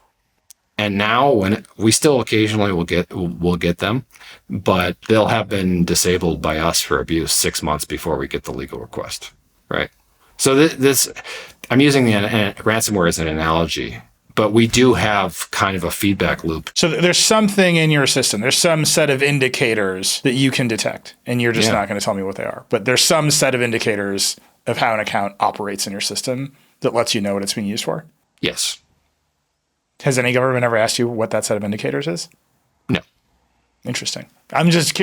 And now when we still occasionally we'll get them, but they'll have been disabled by us for abuse 6 months before we get the legal request, right? So this I'm using the ransomware as an analogy. But we do have kind of a feedback loop. So there's something in your system. There's some set of indicators that you can detect, and you're just not going to tell me what they are. But there's some set of indicators of how an account operates in your system that lets you know what it's being used for? Yes. Has any government ever asked you what that set of indicators is? No. Interesting. I'm just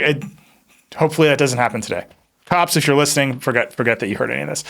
hopefully that doesn't happen today. Cops, if you're listening, forget that you heard any of this.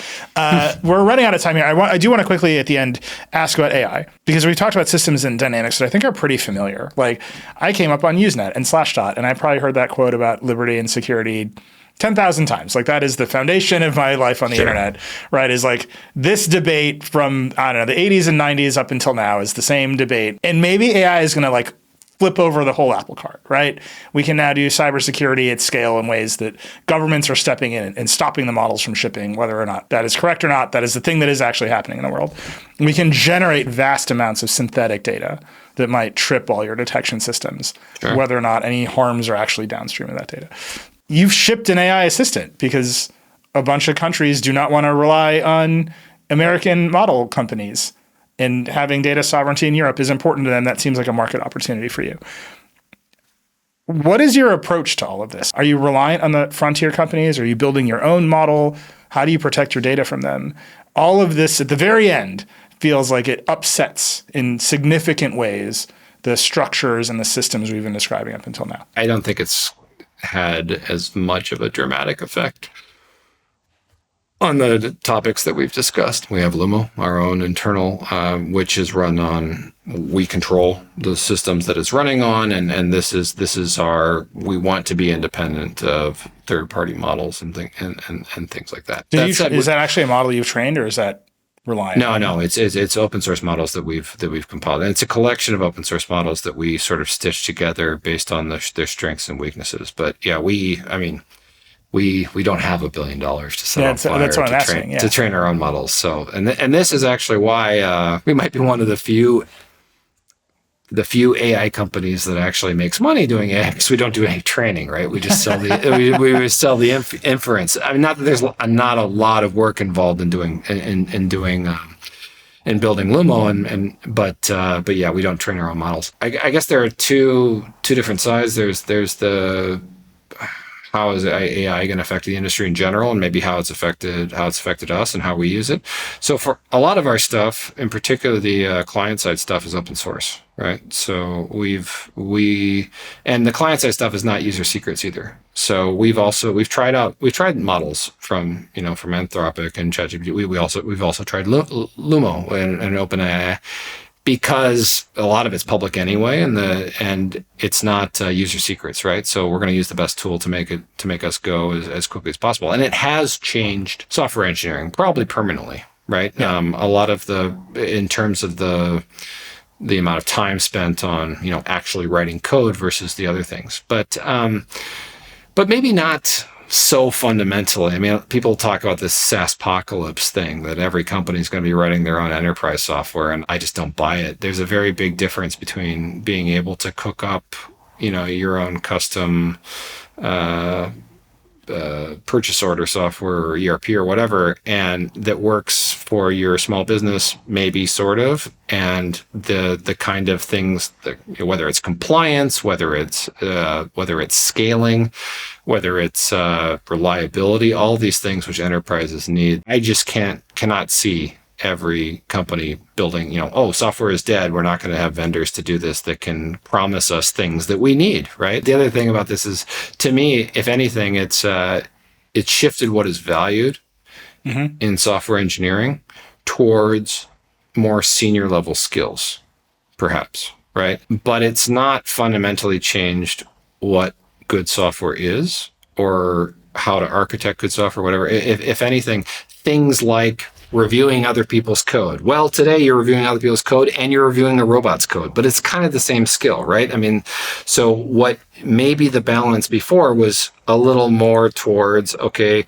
We're running out of time here. I do want to quickly at the end ask about AI, because we talked about systems and dynamics that I think are pretty familiar. Like I came up on Usenet and Slashdot, and I probably heard that quote about liberty and security 10,000 times. Like that is the foundation of my life on the internet, right? Is like this debate from, I don't know, the 80s and 90s up until now is the same debate. And maybe AI is going to like flip over the whole apple cart, right? We can now do cybersecurity at scale in ways that governments are stepping in and stopping the models from shipping, whether or not that is correct or not. That is the thing that is actually happening in the world. We can generate vast amounts of synthetic data that might trip all your detection systems, whether or not any harms are actually downstream of that data. You've shipped an AI assistant because a bunch of countries do not want to rely on American model companies. And having data sovereignty in Europe is important to them. That seems like a market opportunity for you. What is your approach to all of this? Are you reliant on the frontier companies? Are you building your own model? How do you protect your data from them? All of this at the very end feels like it upsets in significant ways the structures and the systems we've been describing up until now. I don't think it's had as much of a dramatic effect on the topics that we've discussed. We have Lumo, our own internal, which is run on, we control the systems that it's running on. And this is our, we want to be independent of third-party models and things like that. Is that actually a model you've trained, or is that reliant? No, it's open source models that we've compiled. And it's a collection of open source models that we sort of stitch together based on their strengths and weaknesses. But yeah, we don't have $1 billion to set on fire to train our own models. So, and this is actually why we might be one of the few AI companies that actually makes money doing AI, because we don't do any training, right? We just sell the we sell the inference. I mean, not that there's not a lot of work involved in doing in building Lumo, but yeah, we don't train our own models. I guess there are two different sides. There's the how is AI going to affect the industry in general, and maybe how it's affected us and how we use it. So for a lot of our stuff, in particular the client side stuff, is open source, right? So and the client side stuff is not user secrets either. So we've tried models from Anthropic and ChatGPT. We've also tried Lumo and OpenAI, because a lot of it's public anyway, and it's not user secrets, right? So we're going to use the best tool to make us go as quickly as possible. And it has changed software engineering probably permanently, right? Yeah. A lot of in terms of the amount of time spent on actually writing code versus the other things, but maybe not so fundamentally. I mean, people talk about this SaaSpocalypse thing, that every company is going to be writing their own enterprise software, and I just don't buy it. There's a very big difference between being able to cook up, your own custom purchase order software or ERP or whatever, and that works for your small business, maybe sort of, and the kind of things that, whether it's compliance, whether it's scaling, whether it's reliability, all these things which enterprises need. I just cannot see every company building, software is dead, we're not going to have vendors to do this that can promise us things that we need, right? The other thing about this is, to me, if anything, it's shifted what is valued in software engineering towards more senior level skills, perhaps, right? But it's not fundamentally changed what good software is or how to architect good software, whatever. If anything, things like reviewing other people's code. Well, today you're reviewing other people's code and you're reviewing a robot's code, but it's kind of the same skill, right? I mean, so what maybe the balance before was a little more towards, okay,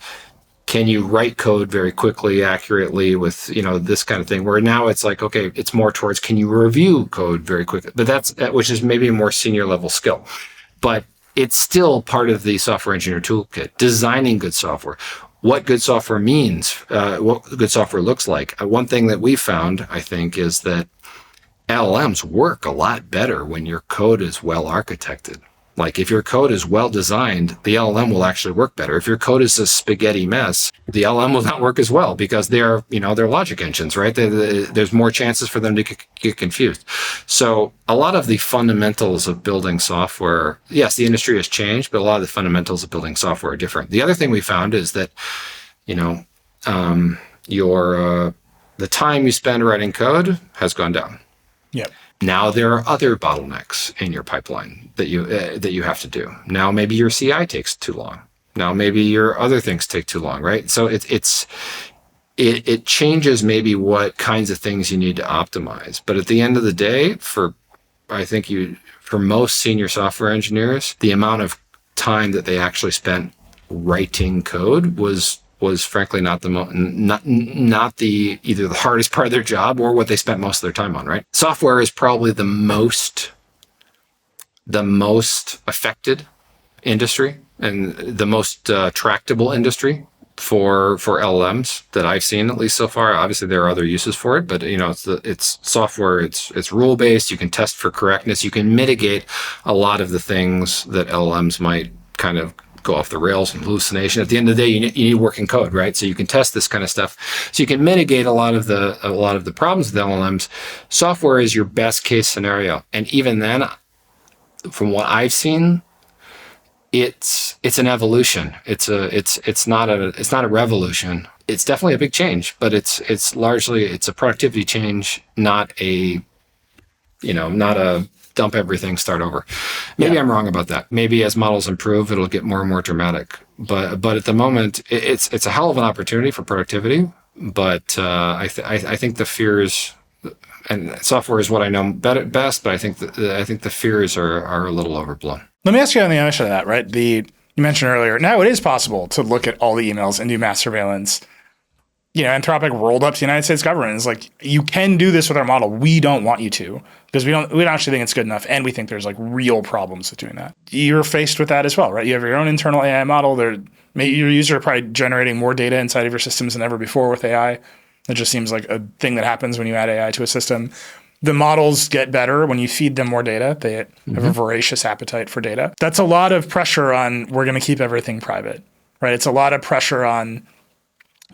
can you write code very quickly, accurately with, this kind of thing, where now it's like, okay, it's more towards, can you review code very quickly? But which is maybe a more senior level skill, but it's still part of the software engineer toolkit, designing good software. What good software means, what good software looks like. One thing that we found, I think, is that LLMs work a lot better when your code is well architected. Like if your code is well designed, the LLM will actually work better. If your code is a spaghetti mess, the LLM will not work as well, because they're logic engines, right? There's more chances for them to get confused. So a lot of the fundamentals of building software, yes, the industry has changed, but a lot of the fundamentals of building software are different. The other thing we found is that, the time you spend writing code has gone down. Yep. Now there are other bottlenecks in your pipeline that you have to do. Now maybe your CI takes too long. Now maybe your other things take too long, right? So it changes maybe what kinds of things you need to optimize. But at the end of the day, for most senior software engineers, the amount of time that they actually spent writing code was frankly not the either the hardest part of their job or what they spent most of their time on, right? Software is probably the most affected industry and the most tractable industry for LLMs that I've seen, at least so far. Obviously there are other uses for it, but it's software, it's rule based, you can test for correctness, you can mitigate a lot of the things that LLMs might kind of go off the rails and hallucination. At the end of the day, you need working code, right? So you can test this kind of stuff. So you can mitigate a lot of the problems with LLMs. Software is your best case scenario. And even then, from what I've seen, it's an evolution. It's not a revolution. It's definitely a big change, but it's largely a productivity change, not a dump everything, start over. Maybe I'm wrong about that. Maybe as models improve, it'll get more and more dramatic. But at the moment, it's a hell of an opportunity for productivity. But I think the fears, and software is what I know best, but I think the fears are a little overblown. Let me ask you on the other side of that, right? You mentioned earlier, now it is possible to look at all the emails and do mass surveillance. Anthropic rolled up to the United States government. It's like, you can do this with our model. We don't want you to, because we don't actually think it's good enough. And we think there's like real problems with doing that. You're faced with that as well, right? You have your own internal AI model. Your users are probably generating more data inside of your systems than ever before with AI. It just seems like a thing that happens when you add AI to a system. The models get better when you feed them more data. They have a voracious appetite for data. That's a lot of pressure on, we're going to keep everything private, right? It's a lot of pressure on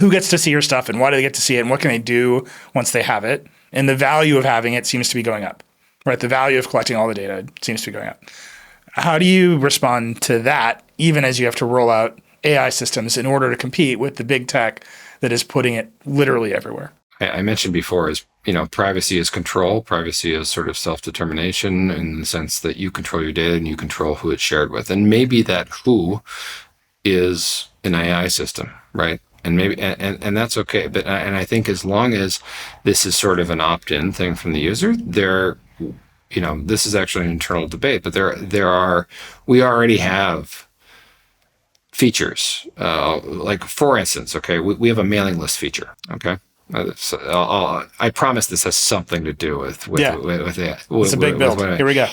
who gets to see your stuff and why do they get to see it and what can they do once they have it. And the value of having it seems to be going up, right? The value of collecting all the data seems to be going up. How do you respond to that, even as you have to roll out AI systems in order to compete with the big tech that is putting it literally everywhere? I mentioned before is, privacy is control. Privacy is sort of self-determination in the sense that you control your data and you control who it's shared with. And maybe that who is an AI system, right? And maybe, and that's okay. But, and I think as long as this is sort of an opt-in thing from the user, this is actually an internal debate, but we already have features, like for instance, okay, we have a mailing list feature, okay? I promise this has something to do with it's a big build. Here we go.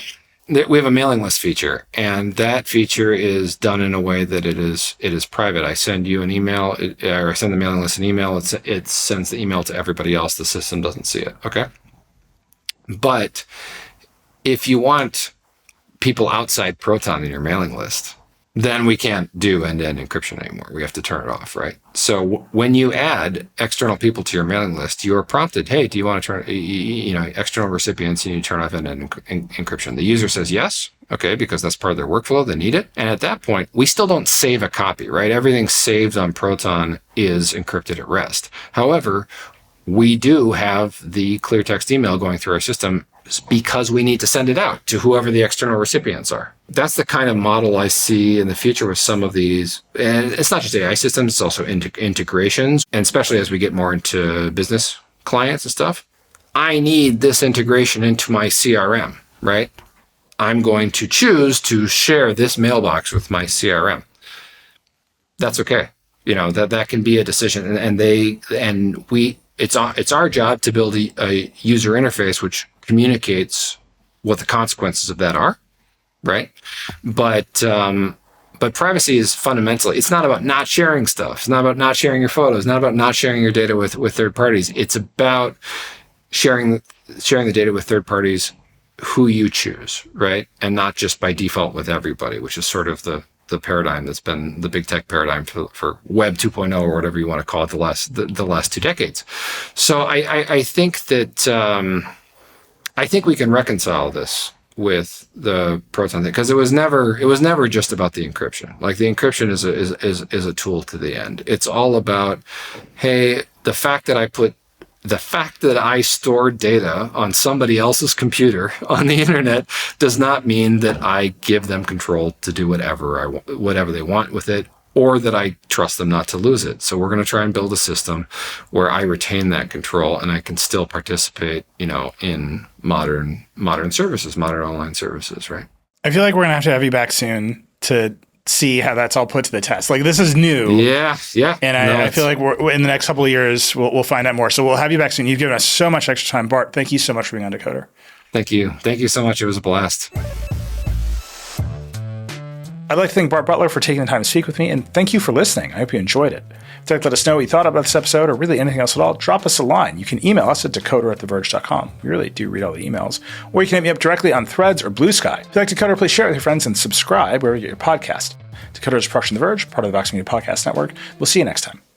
We have a mailing list feature, and that feature is done in a way that it is private. I send you an email, or I send the mailing list an email. It sends the email to everybody else. The system doesn't see it. Okay. But if you want people outside Proton in your mailing list, then we can't do end-to-end encryption anymore. We have to turn it off, right? So when you add external people to your mailing list, you're prompted, hey, do you want to turn, external recipients, you need to turn off end-to-end encryption. The user says yes, okay, because that's part of their workflow, they need it. And at that point, we still don't save a copy, right? Everything saved on Proton is encrypted at rest. However, we do have the clear text email going through our system because we need to send it out to whoever the external recipients are. That's the kind of model I see in the future with some of these. And it's not just AI systems, it's also integrations. And especially as we get more into business clients and stuff, I need this integration into my CRM, right? I'm going to choose to share this mailbox with my CRM. That's okay. That can be a decision. It's our job to build a user interface which communicates what the consequences of that are, right? But privacy is fundamentally, it's not about not sharing stuff. It's not about not sharing your photos. It's not about not sharing your data with third parties. It's about sharing the data with third parties who you choose, right? And not just by default with everybody, which is sort of the paradigm that's been the big tech paradigm for Web 2.0 or whatever you want to call it the last 2 decades. So I think that I think we can reconcile this with the Proton thing, because it was never just about the encryption. Like the encryption is a tool to the end. It's all about, hey, the fact that I store data on somebody else's computer on the internet does not mean that I give them control to do whatever they want with it, or that I trust them not to lose it. So we're going to try and build a system where I retain that control and I can still participate, in modern services, modern online services, right? I feel like we're going to have you back soon to see how that's all put to the test. Like, this is new. Yeah. And I feel like we're in the next couple of years, we'll find out more. So we'll have you back soon. You've given us so much extra time. Bart, thank you so much for being on Decoder. Thank you. Thank you so much. It was a blast. I'd like to thank Bart Butler for taking the time to speak with me, and thank you for listening. I hope you enjoyed it. If you'd like to let us know what you thought about this episode or really anything else at all, drop us a line. You can email us at decoder@theverge.com. We really do read all the emails. Or you can hit me up directly on Threads or Blue Sky. If you like Decoder, please share it with your friends and subscribe wherever you get your podcast. Decoder is a production of The Verge, part of the Vox Media Podcast Network. We'll see you next time.